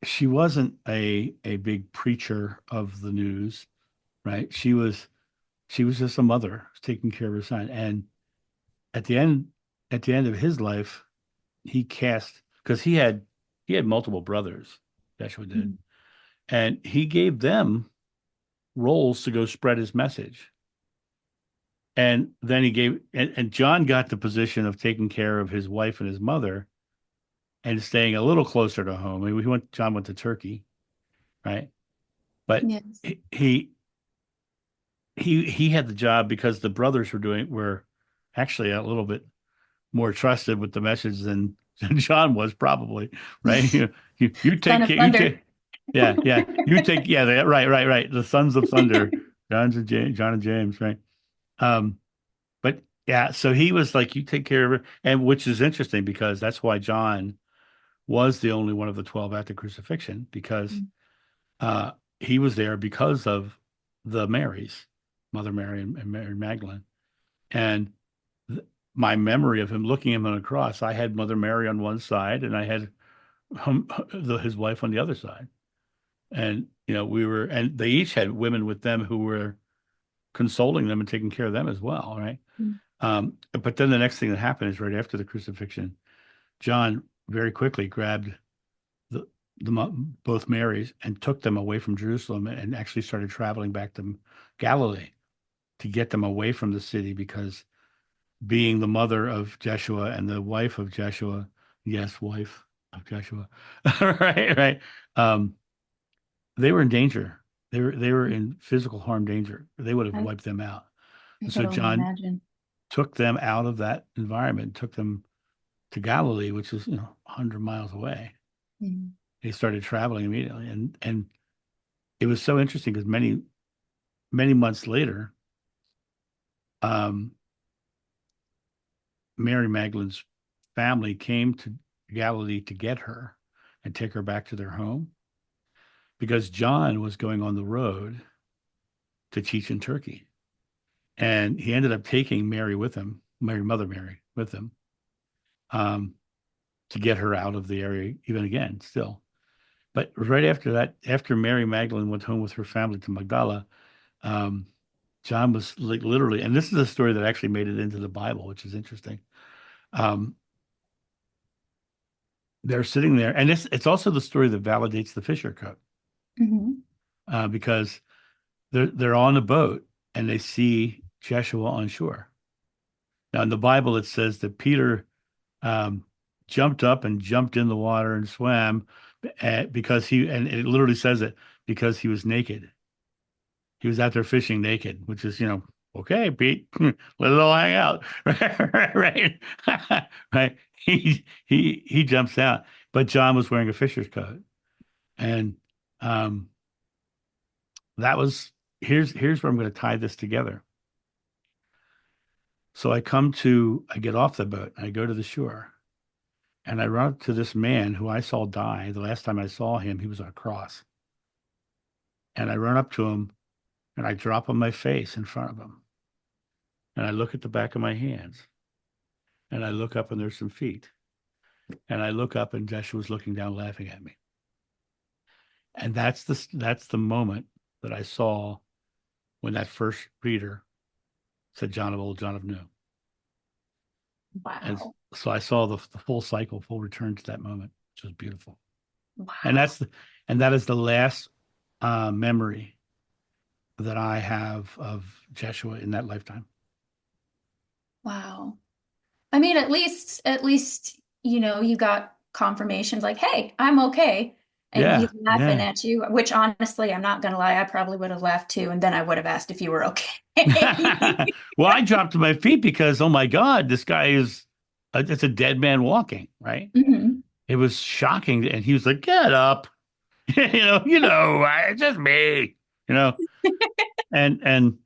she wasn't a big preacher of the news, right? She was just a mother taking care of her son. And at the end at the end of his life, he cast because he had multiple brothers, Joshua did, mm, and he gave them roles to go spread his message. And then and John got the position of taking care of his wife and his mother and staying a little closer to home. I mean, John went to Turkey, right? But yes. he had the job because the brothers were actually a little bit more trusted with the message than John was probably, right? You Son take of you Thunder. take yeah you take right the sons of thunder John and James, right. Um, but Yeah, so he was like, you take care of her, and which is interesting because that's why John was the only one of the 12 at the crucifixion because uh he was there because of the Marys, Mother Mary and Mary Magdalene. And th my memory of him looking him on a cross, I had Mother Mary on one side and I had his wife on the other side. And and they each had women with them who were consoling them and taking care of them as well, right? But then the next thing that happened is right after the crucifixion, John very quickly grabbed the, both Marys and took them away from Jerusalem and actually started traveling back to Galilee to get them away from the city because being the mother of Jeshua and the wife of Jeshua, yes, wife of Jeshua, right, right. Um, they were in danger. They were in physical harm danger. They would have I, wiped them out. I And could so only John imagine. took them out of that environment, took them to Galilee, which is 100 miles away. Mm. They started traveling immediately, and it was so interesting because many months later, um, Mary Magdalene's family came to Galilee to get her and take her back to their home because John was going on the road to teach in Turkey. And he ended up taking Mary with him, Mother Mary with him, um, to get her out of the area even again, still. But right after that, after Mary Magdalene went home with her family to Magdala, um, John was like literally, and this is a story that actually made it into the Bible, which is interesting. Um, they're sitting there, and it's also the story that validates the Fisher Code Mhm. because they're on a boat and they see Jeshua on shore. Now in the Bible, it says that Peter um, jumped up and jumped in the water and swam because and it literally says it because he was naked. He was out there fishing naked, which is, okay, Pete, let it all hang out, right, right. He jumps out, but John was wearing a fisher's coat, and um, that was here's where I'm going to tie this together. So I get off the boat, I go to the shore, and I run up to this man who I saw die. The last time I saw him, he was on a cross, and I run up to him and I drop on my face in front of him, and I look at the back of my hands. And I look up and there's some feet. And I look up and Jeshua's looking down laughing at me. And that's the moment that I saw when that first reader said John of old, John of new. And Wow. so I saw the full cycle, full return to that moment, which was beautiful. And Wow. that is the last memory that I have of Jeshua in that lifetime. Wow. I mean, at least, you got confirmations like, hey, I'm okay. And he's Yeah, laughing yeah. at you, which honestly, I'm not gonna lie, I probably would have laughed too, and then I would have asked if you were okay. Well, I dropped to my feet because, oh my God, this guy it's a dead man walking, right? Mhm. It was shocking. And he was like, get up, it's just me, you know, and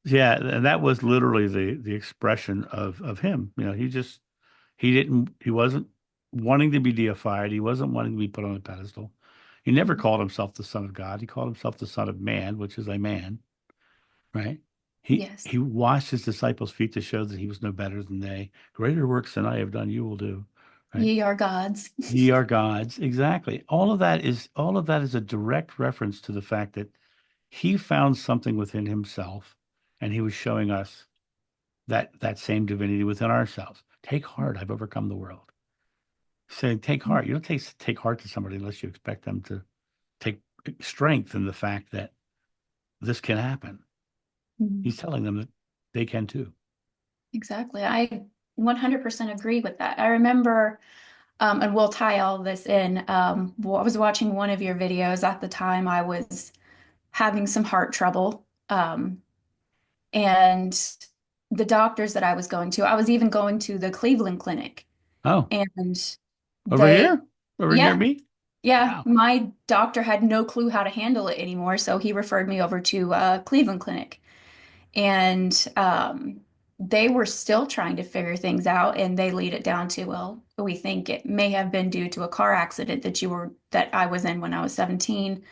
yeah, and that was literally the expression of him. He wasn't wanting to be deified. He wasn't wanting to be put on a pedestal. He never called himself the Son of God. He called himself the Son of Man, which is a man, right? He Yes. he washed his disciples' feet to show that he was no better than they. Greater works than I have done, you will do, right? Ye are gods. Ye are gods. Exactly. All of that is a direct reference to the fact that he found something within himself, and he was showing us that same divinity within ourselves. Take heart, I've overcome the world. Saying, take heart. You don't take heart to somebody unless you expect them to take strength in the fact that this can happen. Mhm. He's telling them that they can too. Exactly. I 100% agree with that. I remember, and we'll tie all this in. I was watching one of your videos at the time. I was having some heart trouble. And the doctors that I was going to, I was even going to the Cleveland Clinic. Oh, And over they, here? Over near yeah, me? yeah, Wow. my doctor had no clue how to handle it anymore. So he referred me over to Cleveland Clinic. And they were still trying to figure things out, and they lead it down to, well, we think it may have been due to a car accident that I was in when I was 17.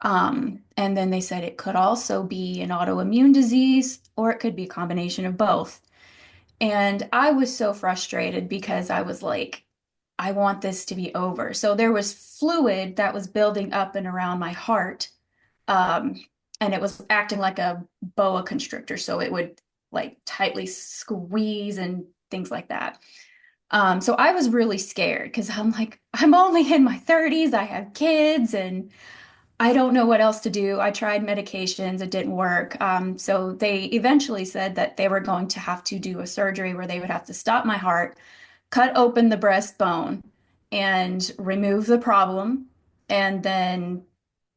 And then they said it could also be an autoimmune disease, or it could be a combination of both. And I was so frustrated because I was like, I want this to be over. So there was fluid that was building up and around my heart. Um, and it was acting like a boa constrictor. So it would like tightly squeeze and things like that. So I was really scared because I'm like, I'm only in my 30s, I have kids, and I don't know what else to do. I tried medications, it didn't work. So they eventually said that they were going to have to do a surgery where they would have to stop my heart, cut open the breastbone, and remove the problem, and then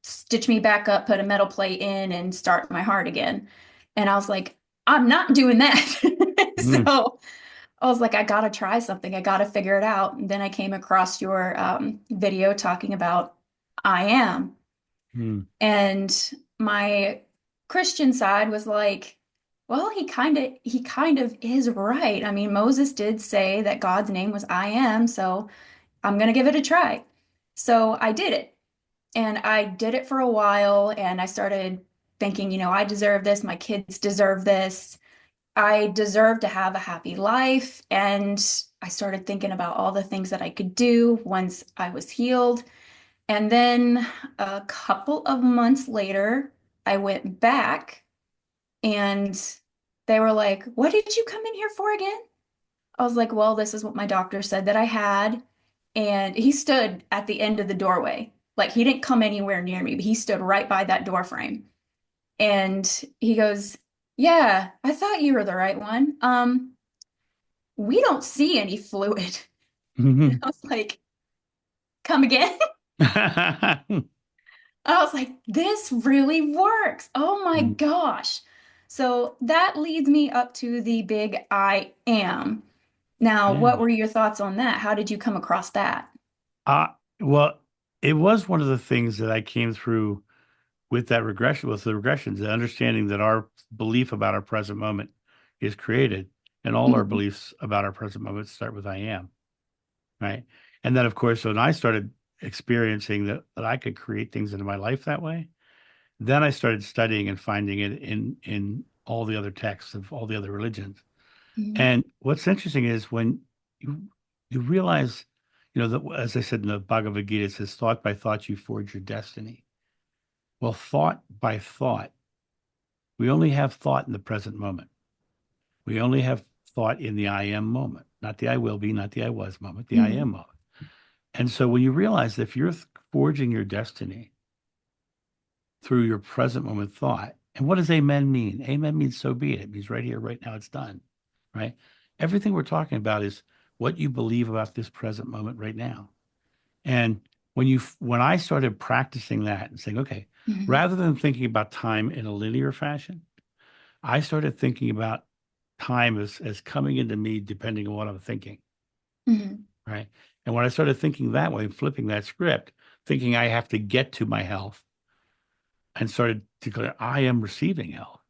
stitch me back up, put a metal plate in, and start my heart again. And I was like, I'm not doing that. Mm, So I was like, I gotta try something. I gotta figure it out. And then I came across your video talking about I am. mm, And my Christian side was like, well, he kind of is right. I mean, Moses did say that God's name was I am, so I'm gonna give it a try. So I did it. And I did it for a while, and I started thinking, I deserve this, my kids deserve this. I deserve to have a happy life. And I started thinking about all the things that I could do once I was healed. And then a couple of months later, I went back and they were like, "What did you come in here for again?" I was like, "Well, this is what my doctor said that I had." And he stood at the end of the doorway. Like he didn't come anywhere near me, but he stood right by that door frame. And he goes, "Yeah, I thought you were the right one. We don't see any fluid." And mhm. I was like, "Come again?" I was like, this really works. Oh my Mm, gosh. So that leads me up to the big I am. Now, yeah. what were your thoughts on that? How did you come across that? Uh, well, it was one of the things that I came through with that regression, with the regressions, the understanding that our belief about our present moment is created, and all our Mhm. beliefs about our present moment start with I am, right? And then, of course, when I started experiencing that I could create things into my life that way, then I started studying and finding it in all the other texts of all the other religions. Mhm. And what's interesting is when you you realize, that as I said in the Bhagavad Gita, it says, "Thought by thought you forge your destiny." Well, thought by thought, we only have thought in the present moment. We only have thought in the I am moment, not the I will be, not the I was moment, the I am Mhm. moment. And so when you realize that if you're forging your destiny through your present moment thought, and what does amen mean? Amen means so be it. It means right here, right now, it's done, right? Everything we're talking about is what you believe about this present moment right now. And when I started practicing that and saying, okay, Mhm. rather than thinking about time in a linear fashion, I started thinking about time as coming into me depending on what I'm thinking, Mhm. right? And when I started thinking that way, flipping that script, thinking I have to get to my health, and started declaring I am receiving health,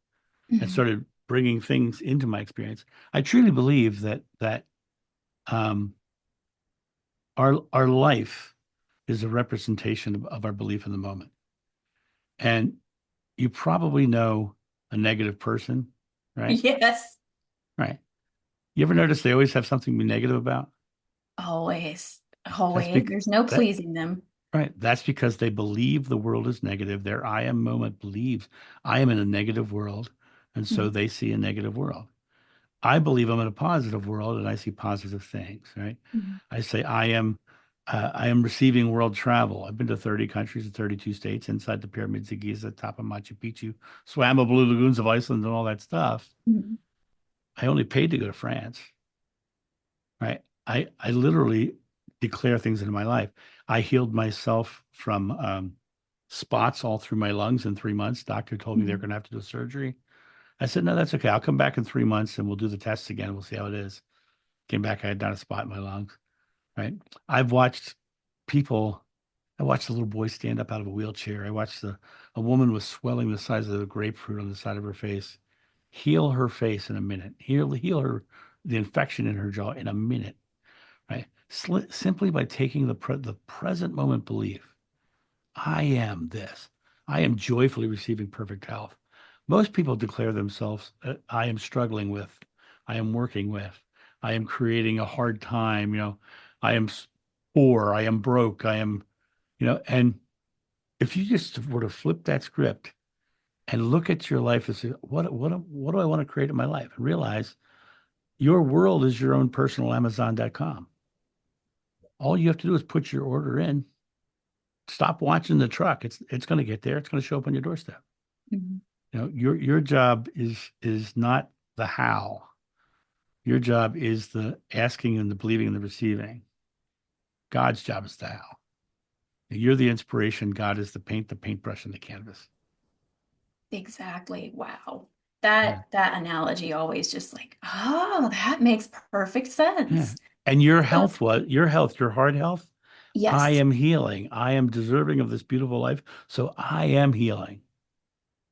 and Mhm. started bringing things into my experience, I truly believe that um, our life is a representation of our belief in the moment. And you probably know a negative person, right? Yes, Right. You ever notice they always have something to be negative about? always. That's Always. because There's no that pleasing them. right. That's because they believe the world is negative. Their I am moment believes I am in a negative world, and so Mhm. they see a negative world. I believe I'm in a positive world, and I see positive things. Right. Mhm. I say I am receiving world travel. I've been to 30 countries and 32 states, inside the pyramids of Giza, top of Machu Picchu, swam the blue lagoons of Iceland, and all that stuff. Mhm. I only paid to go to France. Right. I literally declare things into my life. I healed myself from spots all through my lungs in 3 months. Doctor told me they're Mhm. going to have to do surgery. I said, no, that's okay. I'll come back in 3 months and we'll do the tests again. We'll see how it is. Came back, I had not a spot in my lungs. Right. I've watched people. I watched a little boy stand up out of a wheelchair. I watched a woman with swelling the size of a grapefruit on the side of her face heal her face in a minute, heal her, the infection in her jaw in a minute, right? Simply by taking the present moment belief. I am this. I am joyfully receiving perfect health. Most people declare themselves, I am struggling with, I am working with, I am creating a hard time, I am poor, I am broke, I am, and if you just were to flip that script and look at your life and say, what do I want to create in my life? And realize your world is your own personal Amazon.com. All you have to do is put your order in. Stop watching the truck. It's going to get there. It's going to show up on your doorstep. Mhm. Your job is not the how. Your job is the asking and the believing and the receiving. God's job is the how. You're the inspiration. God is the paintbrush, and the canvas. Exactly. Wow. Yeah. That analogy always just like, oh, that makes perfect Yeah. sense. And your So, health, your heart health, I yes, am healing. I am deserving of this beautiful life. So I am healing.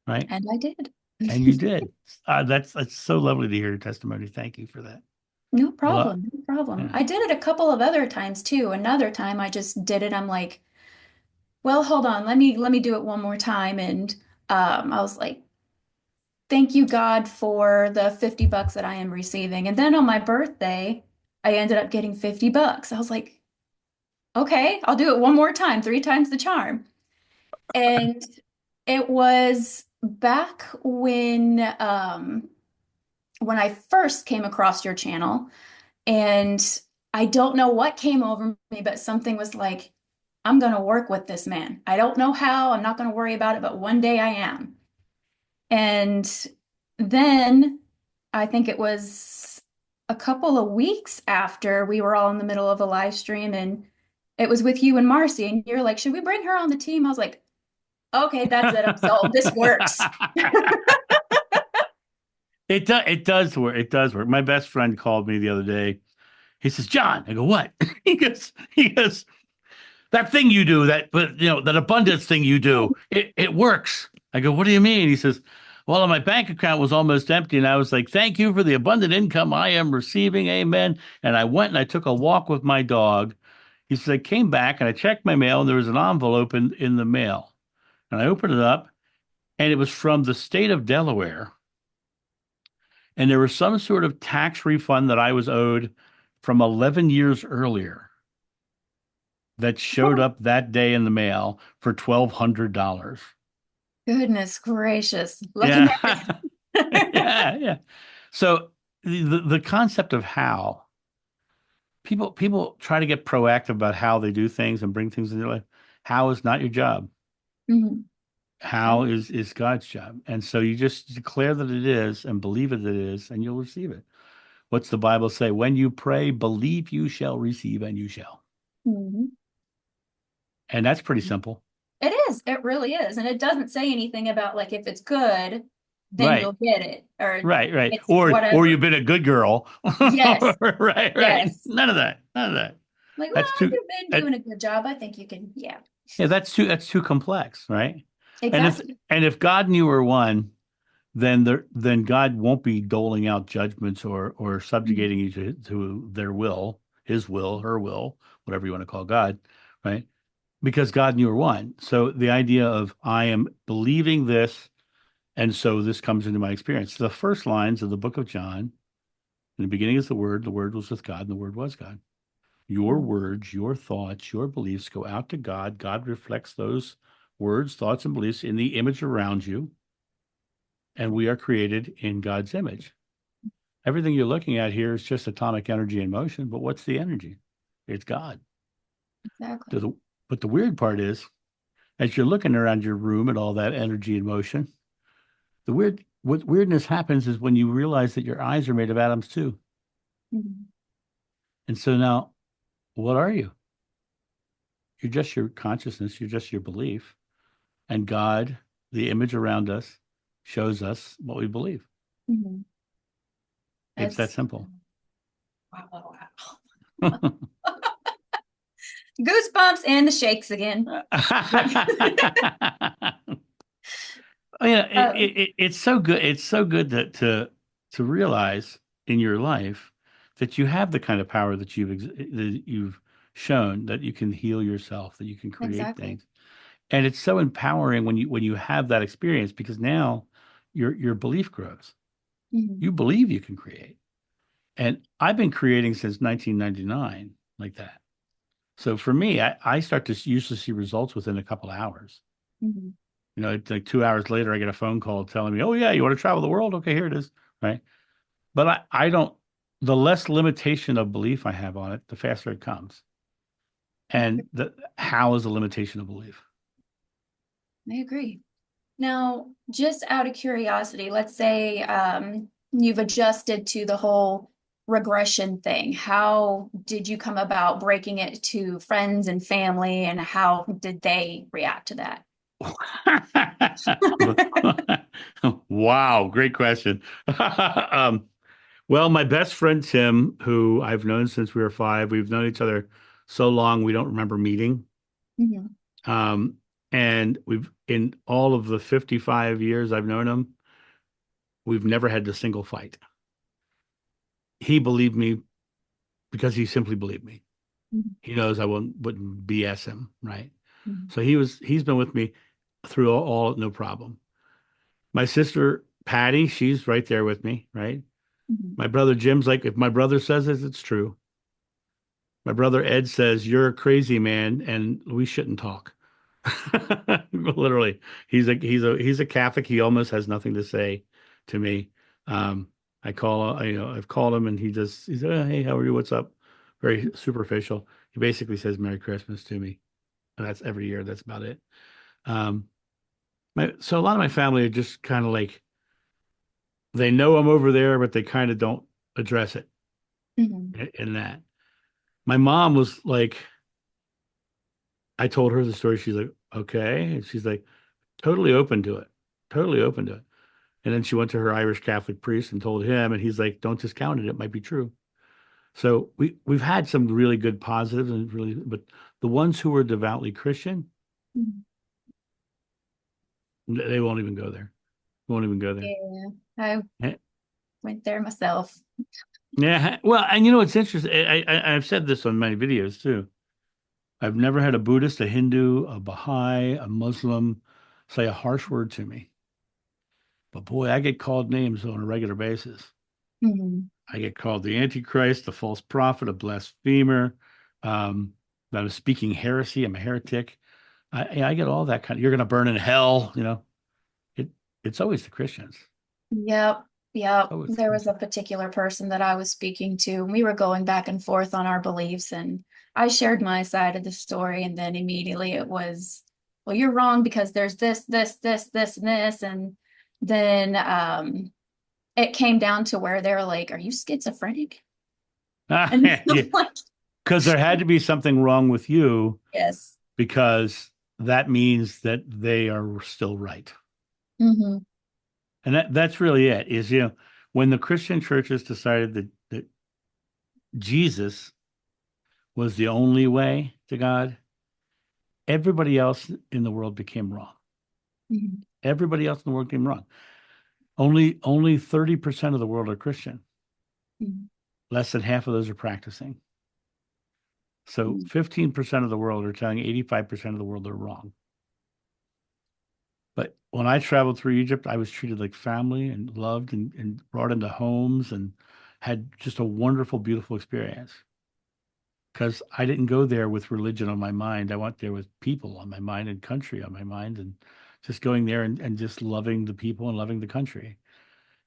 Right. and I did. And you did. That's so lovely to hear your testimony. Thank you for that. No I love, problem. No problem. yeah. I did it a couple of other times too. Another time I just did it. I'm like, well, hold on. Let me do it one more time. And I was like, thank you, God, for the $50 that I am receiving. And then on my birthday, I ended up getting $50. I was like, okay, I'll do it one more time, three times the charm. And it was back when I first came across your channel, and I don't know what came over me, but something was like, I'm gonna work with this man. I don't know how, I'm not gonna worry about it, but one day I am. And then I think it was a couple of weeks after we were all in the middle of a live stream, and it was with you and Marcy, and you're like, should we bring her on the team? I was like, okay, that's it. I'm sold. This works. It does work. It does work. My best friend called me the other day. He says, John, I go, what? He goes, that thing you do, that abundance thing you do, it works. I go, what do you mean? He says, well, my bank account was almost empty. And I was like, thank you for the abundant income I am receiving. Amen. And I went and I took a walk with my dog. He says, I came back and I checked my mail and there was an envelope in the mail. And I opened it up and it was from the state of Delaware. And there was some sort of tax refund that I was owed from 11 years earlier that showed up that day in the mail for $1,200. Goodness gracious. Lucky Yeah. man. Yeah. So the concept of how people try to get proactive about how they do things and bring things in their life. How is not your job. Mhm. How is God's job. And so you just declare that it is and believe it is, and you'll receive it. What's the Bible say? When you pray, believe you shall receive, and you shall. Mhm. And that's pretty simple. It is. It really is. And it doesn't say anything about like if it's good, then Right. you'll get it, or Right. it's Or whatever. you've been a good girl. Yes. Right. Yes. None of that. None of that. Like, well, That's too you've been that, doing a good job. I think you can, yeah. yeah, that's too complex, right? And if Exactly. and if God and you are one, then God won't be doling out judgments or Mhm. subjugating you to their will, his will, her will, whatever you want to call God, right? Because God and you are one. So the idea of I am believing this, and so this comes into my experience. The first lines of the book of John, in the beginning is the word was with God, and the word was God. Your Mhm. words, your thoughts, your beliefs go out to God. God reflects those words, thoughts, and beliefs in the image around you. And we are created in God's image. Everything you're looking at here is just atomic energy in motion, but what's the energy? It's God. Exactly. But the weird part is, as you're looking around your room at all that energy in motion, what weirdness happens is when you realize that your eyes are made of atoms too. Mhm. And so now, what are you? You're just your consciousness, you're just your belief. And God, the image around us, shows us what we believe. Mhm. It's that That's simple. wow, wow, wow. Goosebumps and the shakes again. Oh, yeah, Um, it's so good. It's so good that to realize in your life that you have the kind of power that you've shown that you can heal yourself, that you can create exactly. things. And it's so empowering when you have that experience because now your belief grows. Mhm. You believe you can create. And I've been creating since 1999 like that. So for me, I start to usually see results within a couple of hours. Mhm. You know, it's like 2 hours later, I get a phone call telling me, "Oh yeah, you want to travel the world? Okay, here it is." Right. But I don't. The less limitation of belief I have on it, the faster it comes. And the how is a limitation of belief? I agree. Now, just out of curiosity, let's say you've adjusted to the whole regression thing. How did you come about breaking it to friends and family, and how did they react to that? Wow, great question. Well, my best friend Tim, who I've known since we were five, we've known each other so long we don't remember meeting. Mhm. Um, and we've in all of the 55 years I've known him, we've never had a single fight. He believed me because he simply believed me. Mhm. He knows I wouldn't BS him, right? Mhm. So he's been with me through all no problem. My sister Patty, she's right there with me, right? Mhm. My brother Jim's like, if my brother says it, it's true. My brother Ed says, you're a crazy man and we shouldn't talk. Literally. He's a Catholic. He almost has nothing to say to me. Um, I've called him and he said, "Oh, hey, how are you? What's up?" Very superficial. He basically says Merry Christmas to me. And that's every year. That's about it. Um, so a lot of my family are just kind of like they know I'm over there, but they kind of don't address it Mhm. in that. My mom was like, I told her the story. She's like, okay. And she's like, totally open to it. Totally open to it. And then she went to her Irish Catholic priest and told him, and he's like, don't discount it. It might be true. So we've had some really good positives and really, but the ones who were devoutly Christian, Mhm. they won't even go there. Won't even go there. Yeah, I Eh, went there myself. Yeah. Well, and you know, it's interesting. I've said this on many videos too. I've never had a Buddhist, a Hindu, a Baha'i, a Muslim say a harsh word to me. But boy, I get called names on a regular basis. Mhm. I get called the Antichrist, the false prophet, a blasphemer, um, that I'm speaking heresy. I'm a heretic. I get all that kind of, you're going to burn in hell. You know, it, it's always the Christians. Yep, It's yep. always the There was a Christians. particular person that I was speaking to, and we were going back and forth on our beliefs, and I shared my side of the story, and then immediately it was, well, you're wrong because there's this, and this, and then it came down to where they were like, "Are you schizophrenic?" And Yeah, I'm like, because there had to be something wrong with you yes. because that means that they are still right. Hmm. And that's really it is, you know, when the Christian churches decided that Jesus was the only way to God, everybody else in the world became wrong. Hmm. Everybody else in the world became wrong. Only 30% of the world are Christian. Hmm. Less than half of those are practicing. So Hmm. 15% of the world are telling 85% of the world they're wrong. But when I traveled through Egypt, I was treated like family and loved and brought into homes and had just a wonderful, beautiful experience. Because I didn't go there with religion on my mind. I went there with people on my mind and country on my mind and just going there and just loving the people and loving the country.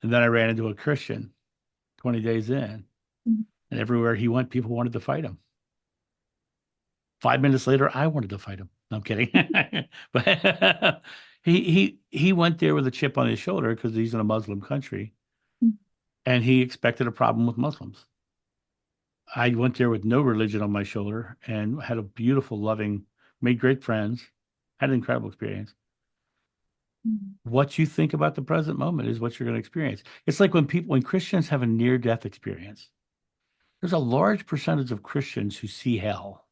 And then I ran into a Christian 20 days in, and everywhere he went, people wanted to fight him. 5 minutes later, I wanted to fight him. No, I'm kidding. But he went there with a chip on his shoulder because he's in a Muslim country and he expected a problem with Muslims. I went there with no religion on my shoulder and had a beautiful, loving, made great friends, had an incredible experience. Hmm. What you think about the present moment is what you're going to experience. It's like when Christians have a near-death experience, there's a large percentage of Christians who see hell,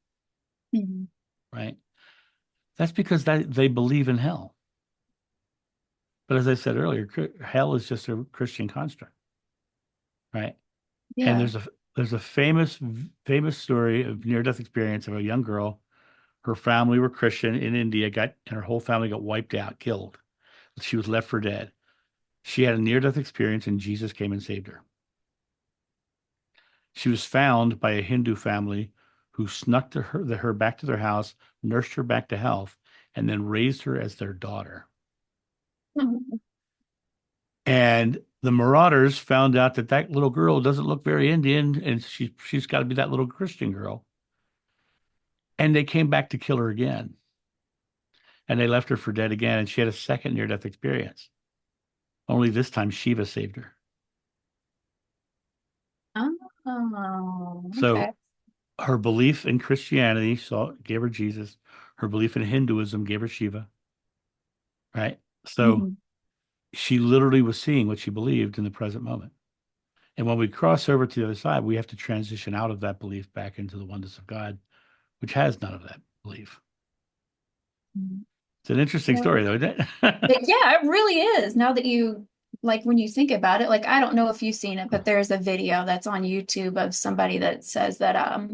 Hmm. right? That's because they believe in hell. But as I said earlier, hell is just a Christian construct, right? And Yeah. there's a famous story of near-death experience of a young girl. Her family were Christian in India, and her whole family got wiped out, killed. She was left for dead. She had a near-death experience, and Jesus came and saved her. She was found by a Hindu family who snuck her back to their house, nursed her back to health, and then raised her as their daughter. Mhm. And the marauders found out that that little girl doesn't look very Indian, and she's got to be that little Christian girl. And they came back to kill her again. And they left her for dead again, and she had a second near-death experience. Only this time Shiva saved her. Oh, okay. So her belief in Christianity gave her Jesus. Her belief in Hinduism gave her Shiva, right? So Mhm. she literally was seeing what she believed in the present moment. And when we cross over to the other side, we have to transition out of that belief back into the oneness of God, which has none of that belief. Mhm. It's an interesting Yeah. story, though, isn't it? Yeah, it really is. Now that you like when you think about it, like I don't know if you've seen it, but there's a video that's on YouTube of somebody that says that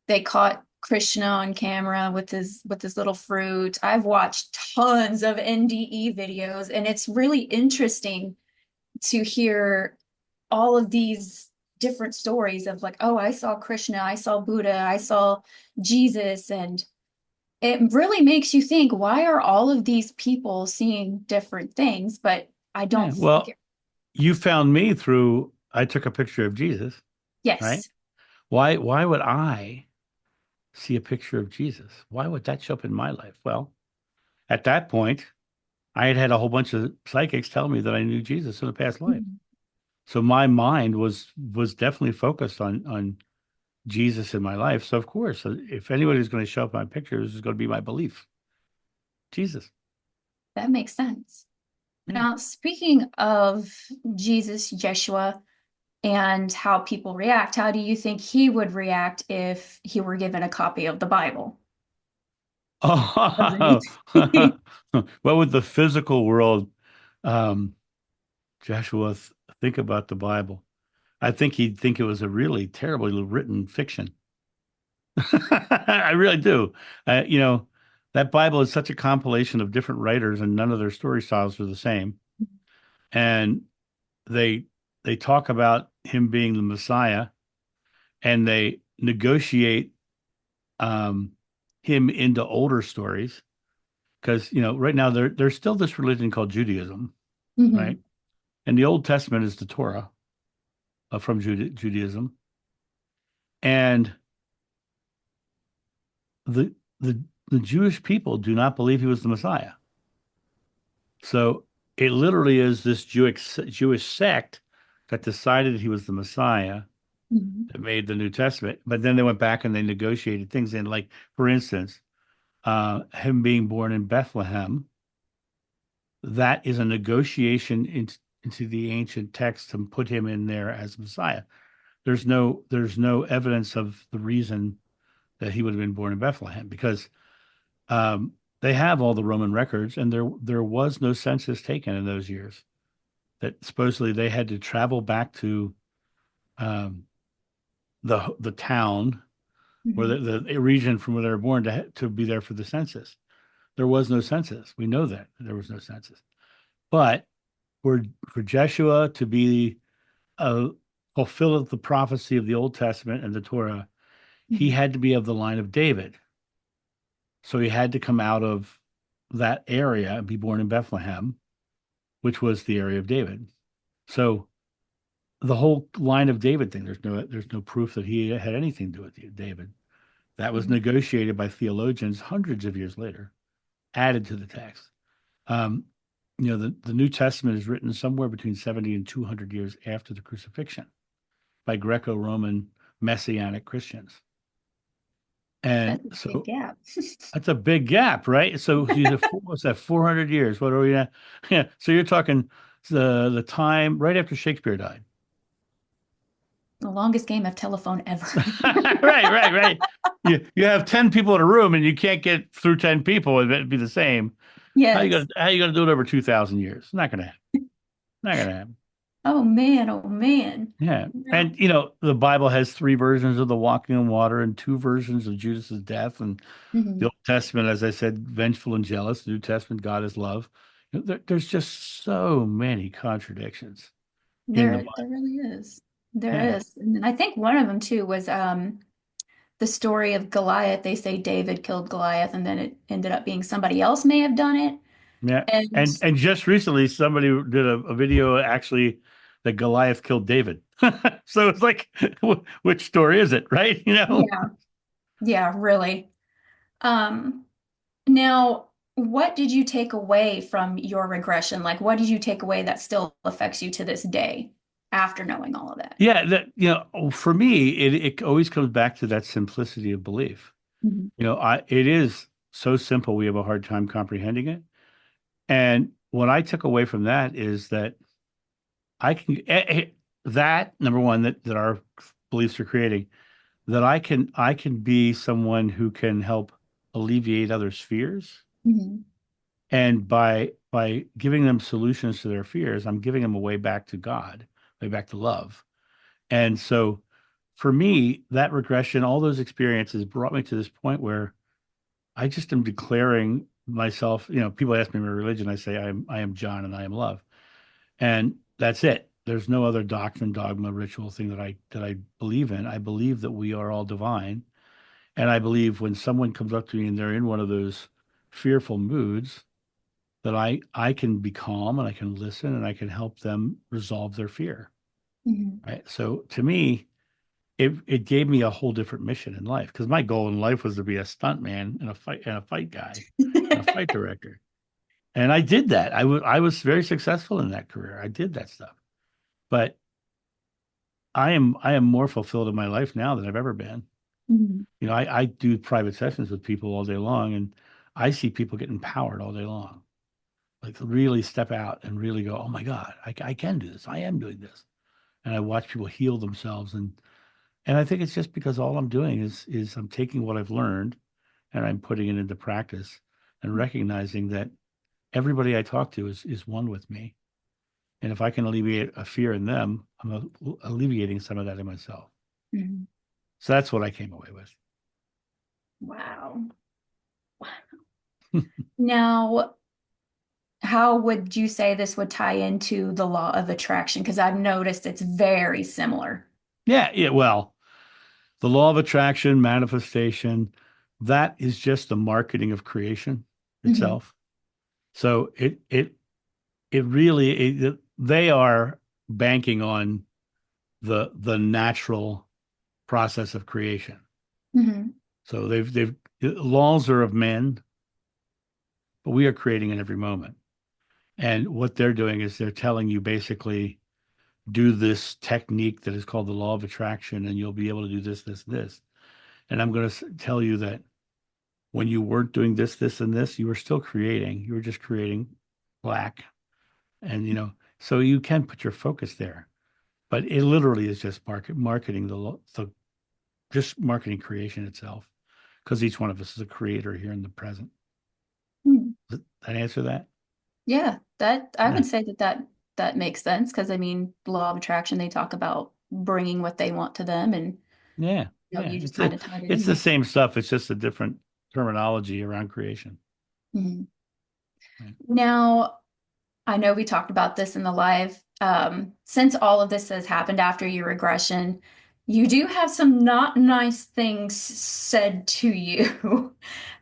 they caught Krishna on camera with his little fruit. I've watched tons of NDE videos, and it's really interesting to hear all of these different stories of like, oh, I saw Krishna, I saw Buddha, I saw Jesus, and it really makes you think, why are all of these people seeing different things? But I Yeah. don't think Well, it, you found me through, I took a picture of Jesus, right? yes. Why would I see a picture of Jesus? Why would that show up in my life? Well, at that point, I had had a whole bunch of psychics tell me that I knew Jesus in a past life. Mhm. So my mind was definitely focused on Jesus in my life. So of course, if anybody's going to show up in my pictures, it's going to be my belief, Jesus. That makes sense. Yeah. Now, speaking of Jesus, Yeshua, and how people react, how do you think he would react if he were given a copy of the Bible? Oh, Underneath. what would the physical world, um, Joshua, think about the Bible? I think he'd think it was a really terribly written fiction. I really do. That Bible is such a compilation of different writers, and none of their story styles are the same. And they they talk about him being the Messiah, and they negotiate um, him into older stories because right now there's still this religion called Judaism, right? Mhm. And the Old Testament is the Torah from Judaism, and the the the Jewish people do not believe he was the Messiah. So it literally is this Jewish sect that decided he was the Messiah Mhm. that made the New Testament, but then they went back and they negotiated things in, like, for instance, him being born in Bethlehem. That is a negotiation into the ancient text to put him in there as Messiah. There's no evidence of the reason that he would have been born in Bethlehem because um, they have all the Roman records, and there was no census taken in those years. That supposedly they had to travel back to um, the town or Mhm. the region from where they were born to be there for the census. There was no census. We know that there was no census. But for Jeshua to be uh, fulfill the prophecy of the Old Testament and the Torah, he Mhm. had to be of the line of David. So he had to come out of that area and be born in Bethlehem, which was the area of David. So the whole line of David thing, there's no proof that he had anything to do with David. That was Mhm. negotiated by theologians hundreds of years later, added to the text. Um, the New Testament is written somewhere between 70 and 200 years after the crucifixion by Greco-Roman Messianic Christians. And That's a big so gap. that's a big gap, right? So he's what's that, 400 years? What are we at? Yeah. So you're talking the time right after Shakespeare died. The longest game of telephone ever. Right. You have 10 people in a room and you can't get through 10 people, it'd be the same. Yes. how you gonna do it over 2,000 years? Not gonna happen. Not gonna happen. Oh man, oh man. Yeah. No. And the Bible has three versions of the walking on water and two versions of Judas's death. And the Mhm. Old Testament, as I said, vengeful and jealous. The New Testament, God is love. There's just so many contradictions in the There Bible. really is. There Yeah. is. And I think one of them too was the story of Goliath. They say David killed Goliath and then it ended up being somebody else may have done it. Yeah. And And just recently somebody did a video actually that Goliath killed David. So it's like, which story is it, right? yeah, yeah, really. Um, Now, what did you take away from your regression? Like, what did you take away that still affects you to this day after knowing all of that? Yeah, for me, it always comes back to that simplicity of belief. Mhm. It is so simple we have a hard time comprehending it. And what I took away from that is that I can that number one that our beliefs are creating, that I can be someone who can help alleviate others' fears. Mhm. And by giving them solutions to their fears, I'm giving them a way back to God, way back to love. And so for me, that regression, all those experiences brought me to this point where I just am declaring myself, people ask me my religion, I say I am John and I am love. And that's it. There's no other doctrine, dogma, ritual thing that I believe in. I believe that we are all divine. And I believe when someone comes up to me and they're in one of those fearful moods, that I can be calm and I can listen and I can help them resolve their fear. Mhm. Right. So to me, it gave me a whole different mission in life because my goal in life was to be a stunt man and a fight guy and a fight director. And I did that. I was very successful in that career. I did that stuff. But I am more fulfilled in my life now than I've ever been. Mhm. I do private sessions with people all day long and I see people get empowered all day long. Like really step out and really go, oh my God, I can do this. I am doing this. And I watch people heal themselves. And I think it's just because all I'm doing is I'm taking what I've learned and I'm putting it into practice and recognizing that everybody I talk to is one with me. And if I can alleviate a fear in them, I'm alleviating some of that in myself. Mhm. So that's what I came away with. Wow. Now, how would you say this would tie into the law of attraction? Because I've noticed it's very similar. Yeah, yeah. Well, the law of attraction, manifestation, that is just the marketing of creation Mhm. itself. So it really they are banking on the natural process of creation. Mhm. So they've laws are of men, but we are creating in every moment. And what they're doing is they're telling you basically do this technique that is called the law of attraction, and you'll be able to do this, this, this. And I'm going to tell you that when you weren't doing this, this, and this, you were still creating. You were just creating black, and so you can put your focus there. But it literally is just marketing the just marketing creation itself, because each one of us is a creator here in the present. Hmm. Does that answer that? Yeah, that I Yeah, would say that makes sense because I mean, law of attraction, they talk about bringing what they want to them, and yeah, yeah. you just It's kind a, of tied it it's in the there. same stuff. It's just a different terminology around creation. Mhm. Right. Now, I know we talked about this in the live. Since all of this has happened after your regression, you do have some not nice things said to you.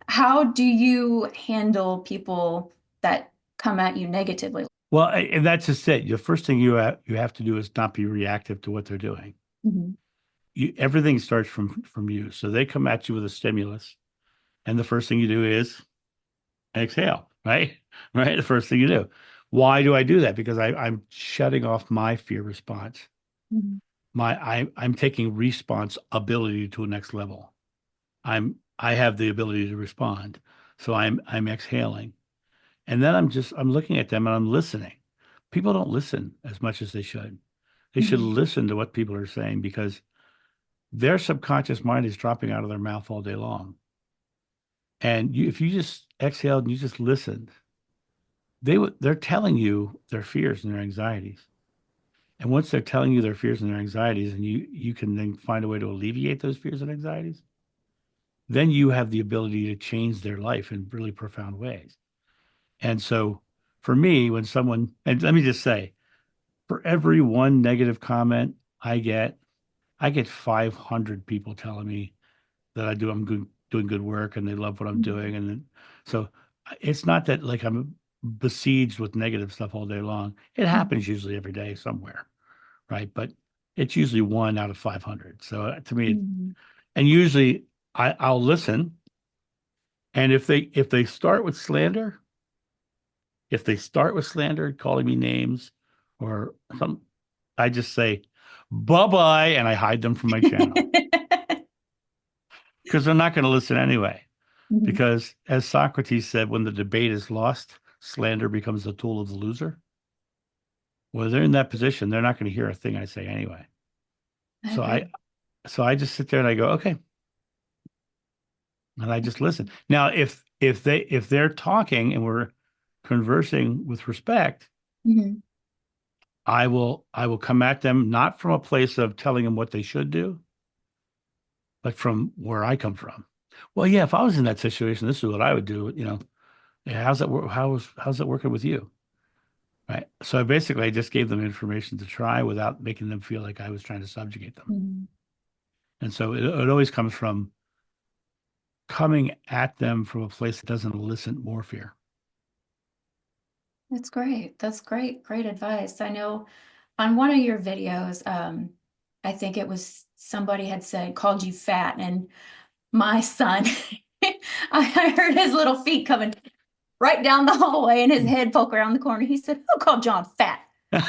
How do you handle people that come at you negatively? Well, and that's just it. The first thing you have to do is not be reactive to what they're doing. Mhm. Everything starts from you. So they come at you with a stimulus, and the first thing you do is exhale, right? Right. The first thing you do. Why do I do that? Because I'm shutting off my fear response. Mhm. I'm taking responsibility to a next level. I have the ability to respond. So I'm exhaling. And then I'm looking at them and I'm listening. People don't listen as much as they should. They should Mhm. listen to what people are saying because their subconscious mind is dropping out of their mouth all day long. And if you just exhaled and you just listened, they're telling you their fears and their anxieties. And once they're telling you their fears and their anxieties, and you can then find a way to alleviate those fears and anxieties, then you have the ability to change their life in really profound ways. And so for me, when someone, and let me just say, for every one negative comment I get 500 people telling me that I'm doing good work and they love what I'm Mhm. doing. And then, so it's not that like I'm besieged with negative stuff all day long. It happens usually every day somewhere, right? But it's usually one out of 500. So to me, Mhm. and usually I'll listen. And if they start with slander, if they start with slander, calling me names or some, I just say bye bye and I hide them from my channel because they're not going to listen anyway. Mhm. Because as Socrates said, when the debate is lost, slander becomes the tool of the loser. Well, they're in that position. They're not going to hear a thing I say anyway. I So agree. I just sit there and I go, okay, and I just listen. Now, if they're talking and we're conversing with respect, Mhm. I will come at them not from a place of telling them what they should do, but from where I come from. Well, yeah, if I was in that situation, this is what I would do. Yeah, how's that work? How's that working with you? Right. So basically, I just gave them information to try without making them feel like I was trying to subjugate them. Mhm. And so it always comes from coming at them from a place that doesn't elicit more fear. That's great. That's great. Great advice. I know on one of your videos, I think it was somebody had said, called you fat, and my son, I heard his little feet coming right down the hallway and his head poke around the corner. He said, "Who called John fat?" It's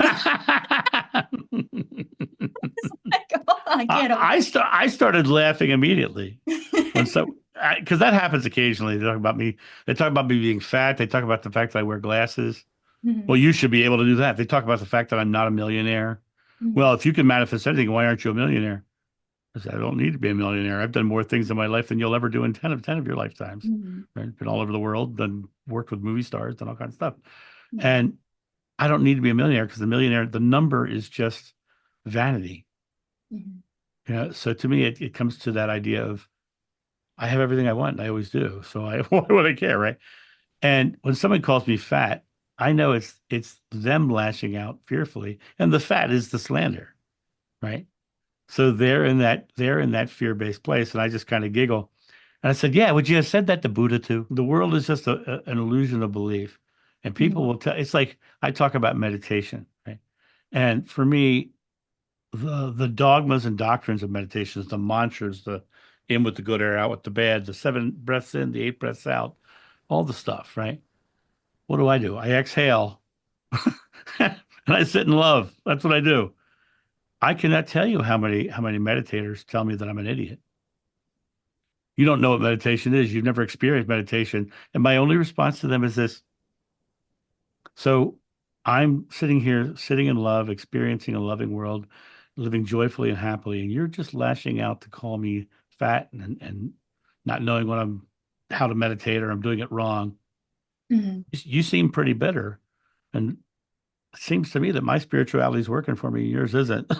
like, oh, I can't I started laughing immediately when imagine. so because that happens occasionally. They talk about me. They talk about me being fat. They talk about the fact that I wear glasses. Well, Mhm. you should be able to do that. They talk about the fact that I'm not a millionaire. Well, Mhm. if you can manifest anything, why aren't you a millionaire? I said, I don't need to be a millionaire. I've done more things in my life than you'll ever do in 10 of your lifetimes. Mhm. Right? Been all over the world, done worked with movie stars, done all kinds of stuff. Mhm. And I don't need to be a millionaire because the number is just vanity. Mhm. So to me, it comes to that idea of I have everything I want, and I always do. So why would I care, right? And when someone calls me fat, I know it's them lashing out fearfully, and the fat is the slander, right? So they're in that fear-based place, and I just kind of giggle. And I said, "Yeah, would you have said that to Buddha too? The world is just an illusion of belief, and people Mhm. will tell. It's like I talk about meditation, right? And for me, the dogmas and doctrines of meditations, the mantras, the in with the good air, out with the bad, the 7 breaths in, the 8 breaths out, all the stuff, right? What do? I exhale and I sit in love. That's what I do. I cannot tell you how many meditators tell me that I'm an idiot. You don't know what meditation is. You've never experienced meditation. And my only response to them is this. So I'm sitting here, sitting in love, experiencing a loving world, living joyfully and happily, and you're just lashing out to call me fat and not knowing how to meditate or I'm doing it wrong. Mhm. You seem pretty bitter. And it seems to me that my spirituality is working for me, yours isn't,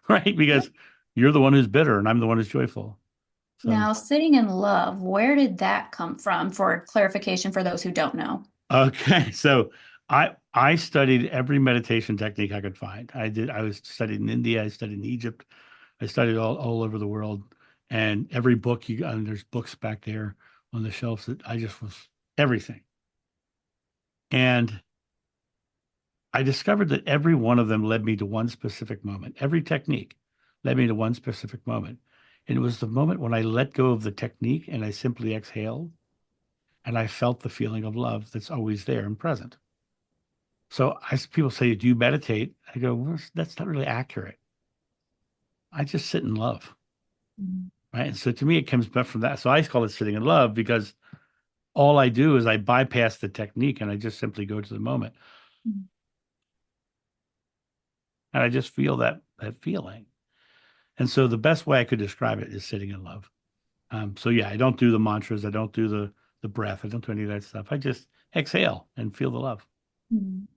right? Yeah. Because you're the one who's bitter and I'm the one who's joyful. So, Now, sitting in love, where did that come from for clarification for those who don't know? okay. So I studied every meditation technique I could find. I was studied in India, I studied in Egypt, I studied all over the world. And every book and there's books back there on the shelves that I just was everything. And I discovered that every one of them led me to one specific moment. Every technique led me to one specific moment. And it was the moment when I let go of the technique and I simply exhaled and I felt the feeling of love that's always there and present. So people say, do you meditate? I go, well, that's not really accurate. I just sit in love. Mhm. Right. And so to me, it comes back from that. So I call it sitting in love because all I do is I bypass the technique and I just simply go to the moment. Mhm. And I just feel that feeling. And so the best way I could describe it is sitting in love. So yeah, I don't do the mantras. I don't do the breath. I don't do any of that stuff. I just exhale and feel the love. Mhm.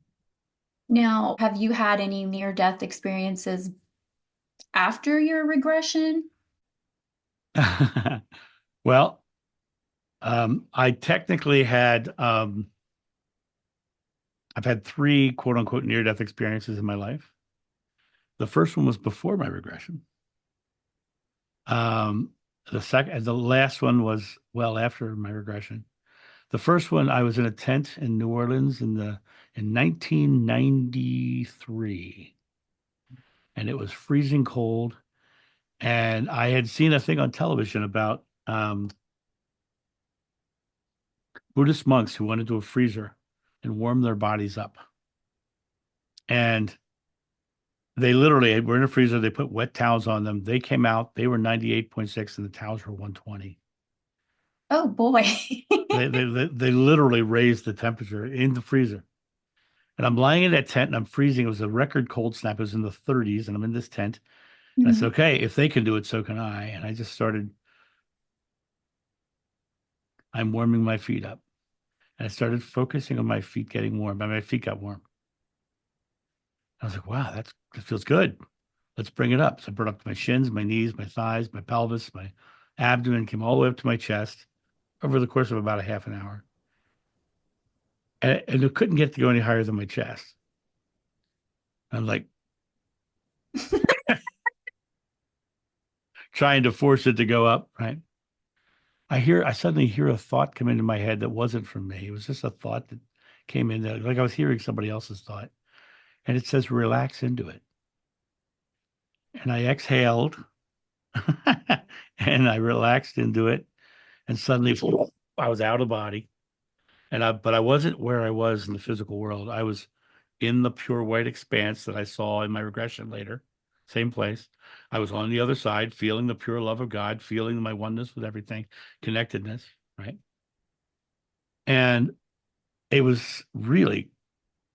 Now, have you had any near-death experiences after your regression? Well, I technically I've had three quote unquote near death experiences in my life. The first one was before my regression. Um, the last one was well after my regression. The first one, I was in a tent in New Orleans in 1993, and it was freezing cold. And I had seen a thing on television about Buddhist monks who went into a freezer and warmed their bodies up. And they literally were in a freezer. They put wet towels on them. They came out. They were 98.6, and the towels were 120. Oh boy. They literally raised the temperature in the freezer. And I'm lying in that tent and I'm freezing. It was a record cold snap. It was in the 30s, and I'm in this tent. And I said, Mhm. okay, if they can do it, so can I. And I just started, I'm warming my feet up. And I started focusing on my feet getting warm. And my feet got warm. I was like, wow, that feels good. Let's bring it up. So I brought up to my shins, my knees, my thighs, my pelvis, my abdomen, came all the way up to my chest over the course of about a half an hour. And it couldn't get to go any higher than my chest. I'm like trying to force it to go up, right? I suddenly hear a thought come into my head that wasn't from me. It was just a thought that came in there, like I was hearing somebody else's thought. And it says, relax into it. And I exhaled and I relaxed into it. And suddenly I was out of body. But I wasn't where I was in the physical world. I was in the pure white expanse that I saw in my regression later, same place. I was on the other side, feeling the pure love of God, feeling my oneness with everything, connectedness, right? And it was really,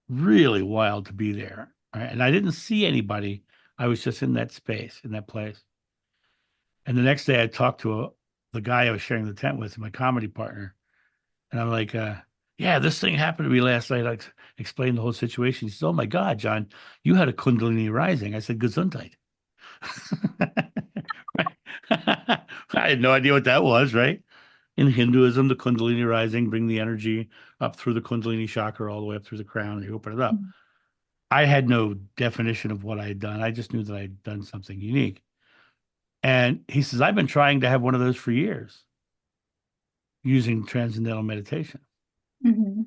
really wild to be there, right? And I didn't see anybody. I was just in that space, in that place. And the next day, I talked to the guy I was sharing the tent with, my comedy partner, and I'm like, yeah, this thing happened to me last night. I explained the whole situation. He said, oh my God, John, you had a Kundalini rising. I said, Gesundheit. I had no idea what that was, right? In Hinduism, the Kundalini rising, bring the energy up through the Kundalini chakra all the way up through the crown, and you open it up. I had no definition of what I had done. I just knew that I had done something unique. And he says, I've been trying to have one of those for years using transcendental meditation. Mhm.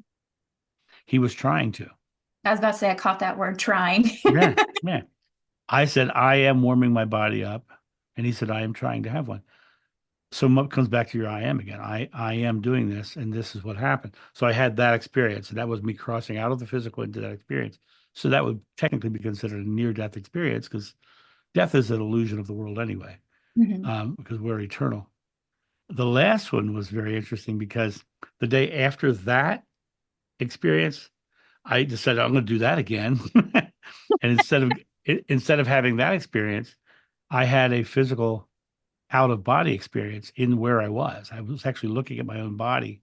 He was trying to. I was about to say I caught that word trying. Yeah, yeah. I said, I am warming my body up. And he said, I am trying to have one. So what comes back to your I am again. I am doing this, and this is what happened. So I had that experience, and that was me crossing out of the physical into that experience. So that would technically be considered a near-death experience because death is an illusion of the world anyway, Mhm. because we're eternal. The last one was very interesting because the day after that experience, I decided I'm going to do that again. And instead of having that experience, I had a physical out of body experience in where I was. I was actually looking at my own body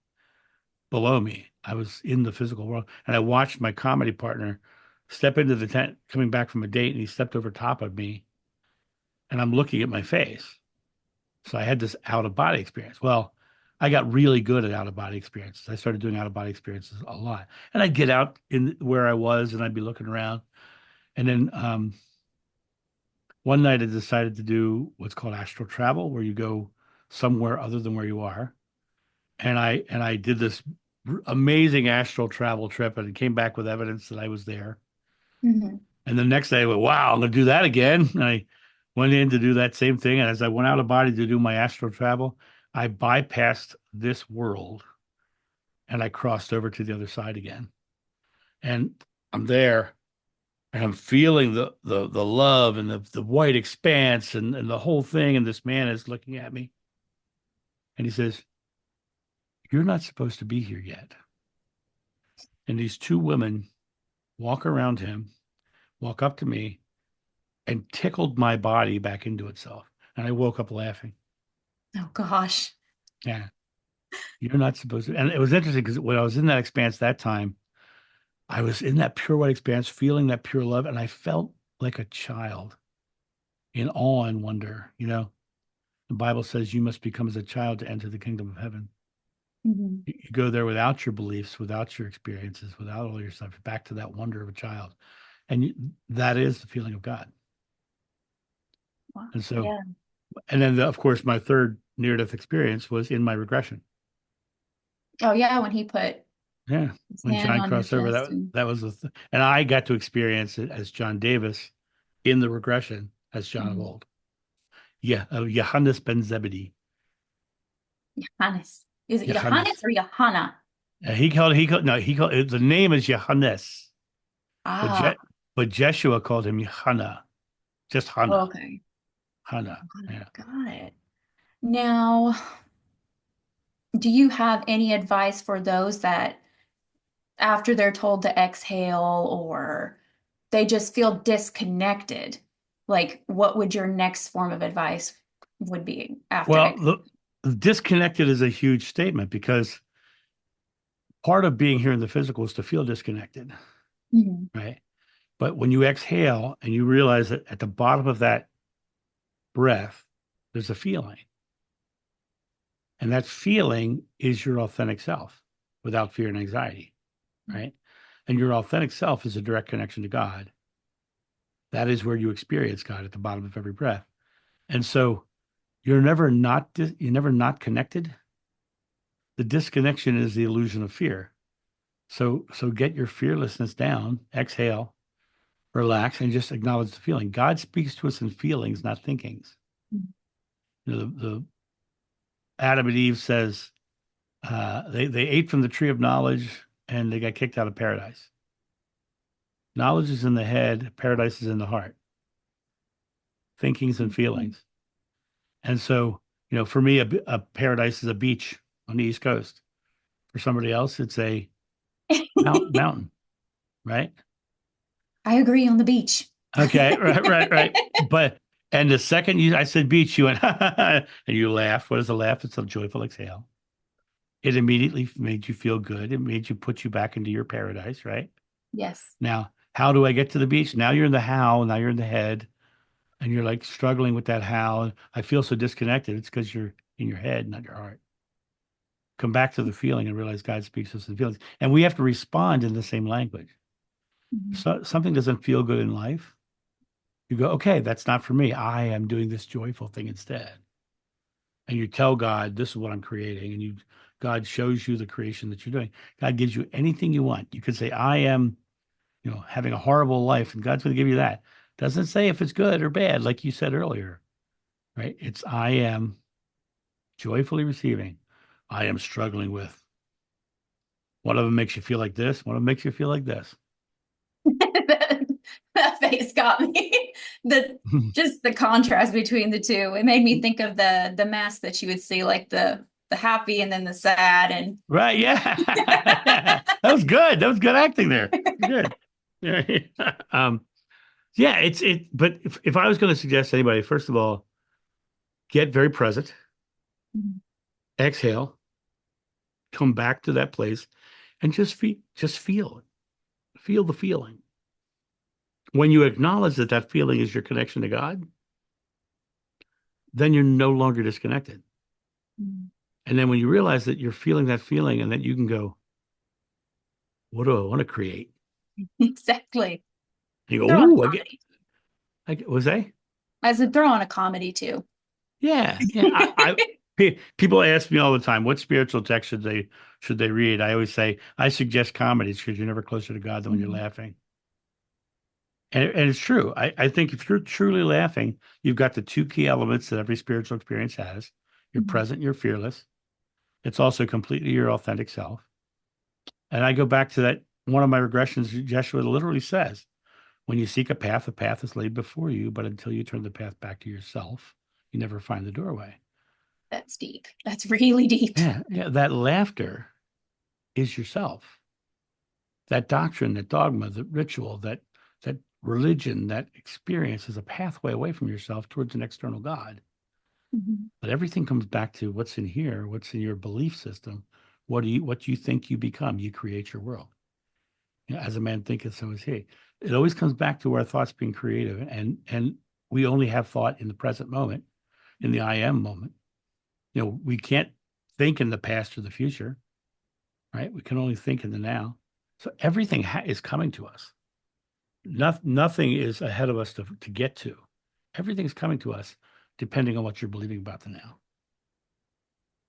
below me. I was in the physical world, and I watched my comedy partner step into the tent coming back from a date, and he stepped over top of me, and I'm looking at my face. So I had this out of body experience. Well, I got really good at out of body experiences. I started doing out of body experiences a lot, and I'd get out in where I was, and I'd be looking around, and then one night I decided to do what's called astral travel, where you go somewhere other than where you are. And I did this amazing astral travel trip, and it came back with evidence that I was there. Mhm. And the next day I went, wow, I'm gonna do that again. And I went in to do that same thing. And as I went out of body to do my astral travel, I bypassed this world and I crossed over to the other side again. And I'm there and I'm feeling the love and the white expanse and the whole thing. And this man is looking at me and he says, you're not supposed to be here yet. And these two women walk around him, walk up to me, and tickled my body back into itself. And I woke up laughing. Oh gosh. Yeah, you're not supposed to. And it was interesting because when I was in that expanse that time, I was in that pure white expanse, feeling that pure love, and I felt like a child in awe and wonder. The Bible says you must become as a child to enter the kingdom of heaven. Mhm. You go there without your beliefs, without your experiences, without all your stuff, back to that wonder of a child. And that is the feeling of God. Wow. And so, Yeah. and then, of course, my third near-death experience was in my regression. Oh yeah, when he put Yeah. his When hand John on your crossed over, chest and that was and I got to experience it as John Davis in the regression as John of Mhm. old. Yeah. Johannes Ben Zebedee. Johannes. Is it Johannes Johannes. or Johanna? No, the name is Johannes, but Ah, but Jeshua called him Johanna, just Hannah, okay. Hannah. Yeah. Got it. Now, do you have any advice for those that after they're told to exhale or they just feel disconnected? Like, what would your next form of advice would be after Well, exhale? the disconnected is a huge statement because part of being here in the physical is to feel disconnected, Mhm. right? But when you exhale and you realize that at the bottom of that breath, there's a feeling. And that feeling is your authentic self without fear and anxiety, right? And your authentic self is a direct connection to God. That is where you experience God at the bottom of every breath. And so you're never not connected. The disconnection is the illusion of fear. So get your fearlessness down, exhale, relax, and just acknowledge the feeling. God speaks to us in feelings, not thinkings. Mhm. The Adam and Eve says they ate from the tree of knowledge and they got kicked out of paradise. Knowledge is in the head, paradise is in the heart, thinkings and feelings. And so, for me, a paradise is a beach on the East Coast. For somebody else, it's a mountain, right? I agree on the beach. Okay, right. And the second I said beach, you went, and you laughed. What is a laugh? It's a joyful exhale. It immediately made you feel good. It made you put you back into your paradise, right? Yes. Now, how do I get to the beach? Now you're in the how, now you're in the head, and you're like struggling with that how. I feel so disconnected. It's because you're in your head, not your heart. Come back to the feeling and realize God speaks to us in feelings. And we have to respond in the same language. Mhm. So something doesn't feel good in life. You go, okay, that's not for me. I am doing this joyful thing instead. And you tell God, this is what I'm creating. And God shows you the creation that you're doing. God gives you anything you want. You could say, I am, having a horrible life, and God's going to give you that. Doesn't say if it's good or bad, like you said earlier, right? It's I am joyfully receiving. I am struggling with. One of them makes you feel like this. One of them makes you feel like this. That face got me. The just the contrast between the two. It made me think of the mask that you would see, like the happy and then the sad and Right. Yeah. That was good. That was good acting there. Good. Yeah. Yeah. But if I was going to suggest to anybody, first of all, get very present, exhale, come back to that place and just feel the feeling. When you acknowledge that that feeling is your connection to God, then you're no longer disconnected. And then when you realize that you're feeling that feeling and that you can go, what do I want to create? exactly. You go, Throw on a ooh, comedy. was I? I said throw on a comedy too. Yeah, yeah. People ask me all the time, what spiritual text should they read? I always say I suggest comedies because you're never closer to God than when you're laughing. And it's true. I think if you're truly laughing, you've got the two key elements that every spiritual experience has. You're present, you're fearless. It's also completely your authentic self. And I go back to that one of my regressions, Joshua literally says, when you seek a path is laid before you, but until you turn the path back to yourself, you never find the doorway. That's deep. That's really deep. Yeah. That laughter is yourself. That doctrine, that dogma, that ritual, that religion, that experience is a pathway away from yourself towards an external God. Mhm. But everything comes back to what's in here, what's in your belief system, what do you think you become? You create your world. As a man thinketh, so is he. It always comes back to our thoughts being creative, and we only have thought in the present moment, in the I am moment. We can't think in the past or the future, right? We can only think in the now. So everything is coming to us. Nothing is ahead of us to get to. Everything's coming to us, depending on what you're believing about the now.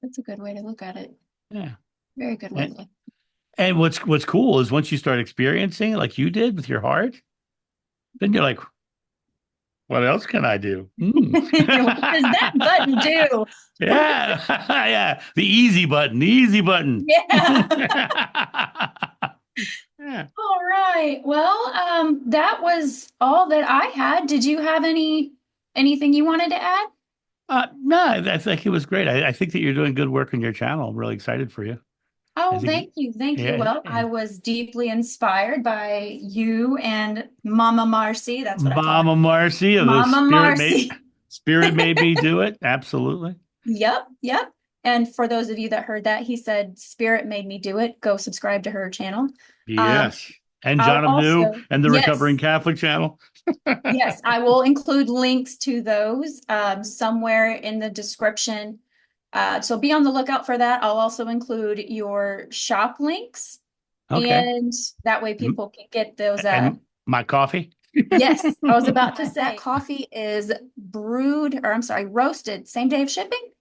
That's a good way to look at it. Yeah. Very good way to look. And what's cool is once you start experiencing it like you did with your heart, then you're like, what else can I do? What does that button do? Yeah. Yeah. The easy button. The easy button. Yeah. Yeah. All right. Well, that was all that I had. Did you have anything you wanted to add? No, I think it was great. I think that you're doing good work on your channel. I'm really excited for you. Oh, I think, thank you. Thank you. yeah, Well, I was deeply inspired by you and Mama Marcy. That's what I call her. Mama Marcy of the Mama Marcy. Spirit made me do it. Absolutely. Yep. And for those of you that heard that, he said, Spirit made me do it. Go subscribe to her channel. Yes. And I'll John of New also- and the yes. Recovering Catholic channel. Yes, I will include links to those somewhere in the description. So be on the lookout for that. I'll also include your shop links. Okay. And that way people can get those. And my coffee. Yes, I was about to say that coffee is roasted same day of shipping.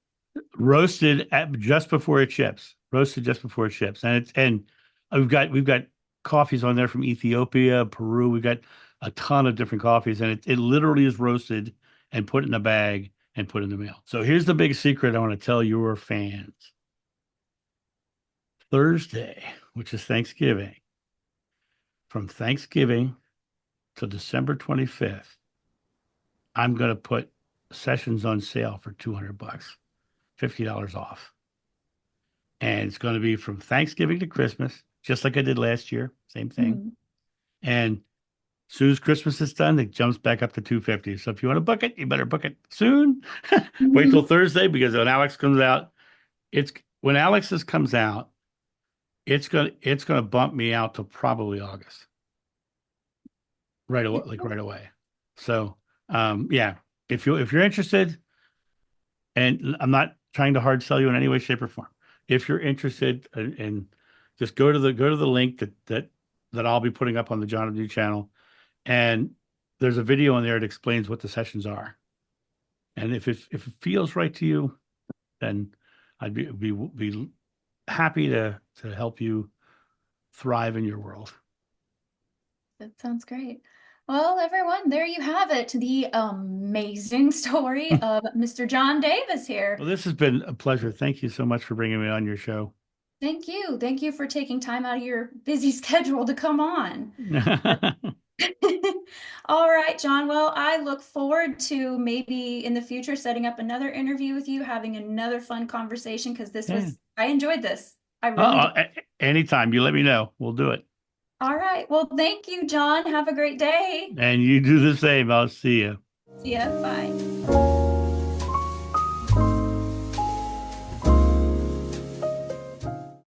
Roasted just before it ships. Roasted just before it ships. And we've got coffees on there from Ethiopia, Peru. We've got a ton of different coffees, and it literally is roasted and put in a bag and put in the mail. So here's the big secret I want to tell your fans. Thursday, which is Thanksgiving, from Thanksgiving to December 25th, I'm going to put sessions on sale for $200, $50 off. And it's going to be from Thanksgiving to Christmas, just like I did last year. Same thing. Mm-hmm. And as soon as Christmas is done, it jumps back up to $250. So if you want to book it, you better book it soon. Wait till Thursday, because when Alex comes out, when Alex's comes out, it's gonna bump me out to probably August. Right away. So yeah, if you're interested, and I'm not trying to hard sell you in any way, shape, or form. If you're interested, and just go to the link that I'll be putting up on the John of New channel, and there's a video on there that explains what the sessions are. And if it feels right to you, then I'd be happy to help you thrive in your world. That sounds great. Well, everyone, there you have it. The amazing story of Mr. John Davis here. Well, this has been a pleasure. Thank you so much for bringing me on your show. Thank you. Thank you for taking time out of your busy schedule to come on. All right, John. Well, I look forward to maybe in the future setting up another interview with you, having another fun conversation, because I enjoyed this. I really did. Anytime you let me know, we'll do it. All right. Well, thank you, John. Have a great day. And you do the same. I'll see you. See ya. Bye.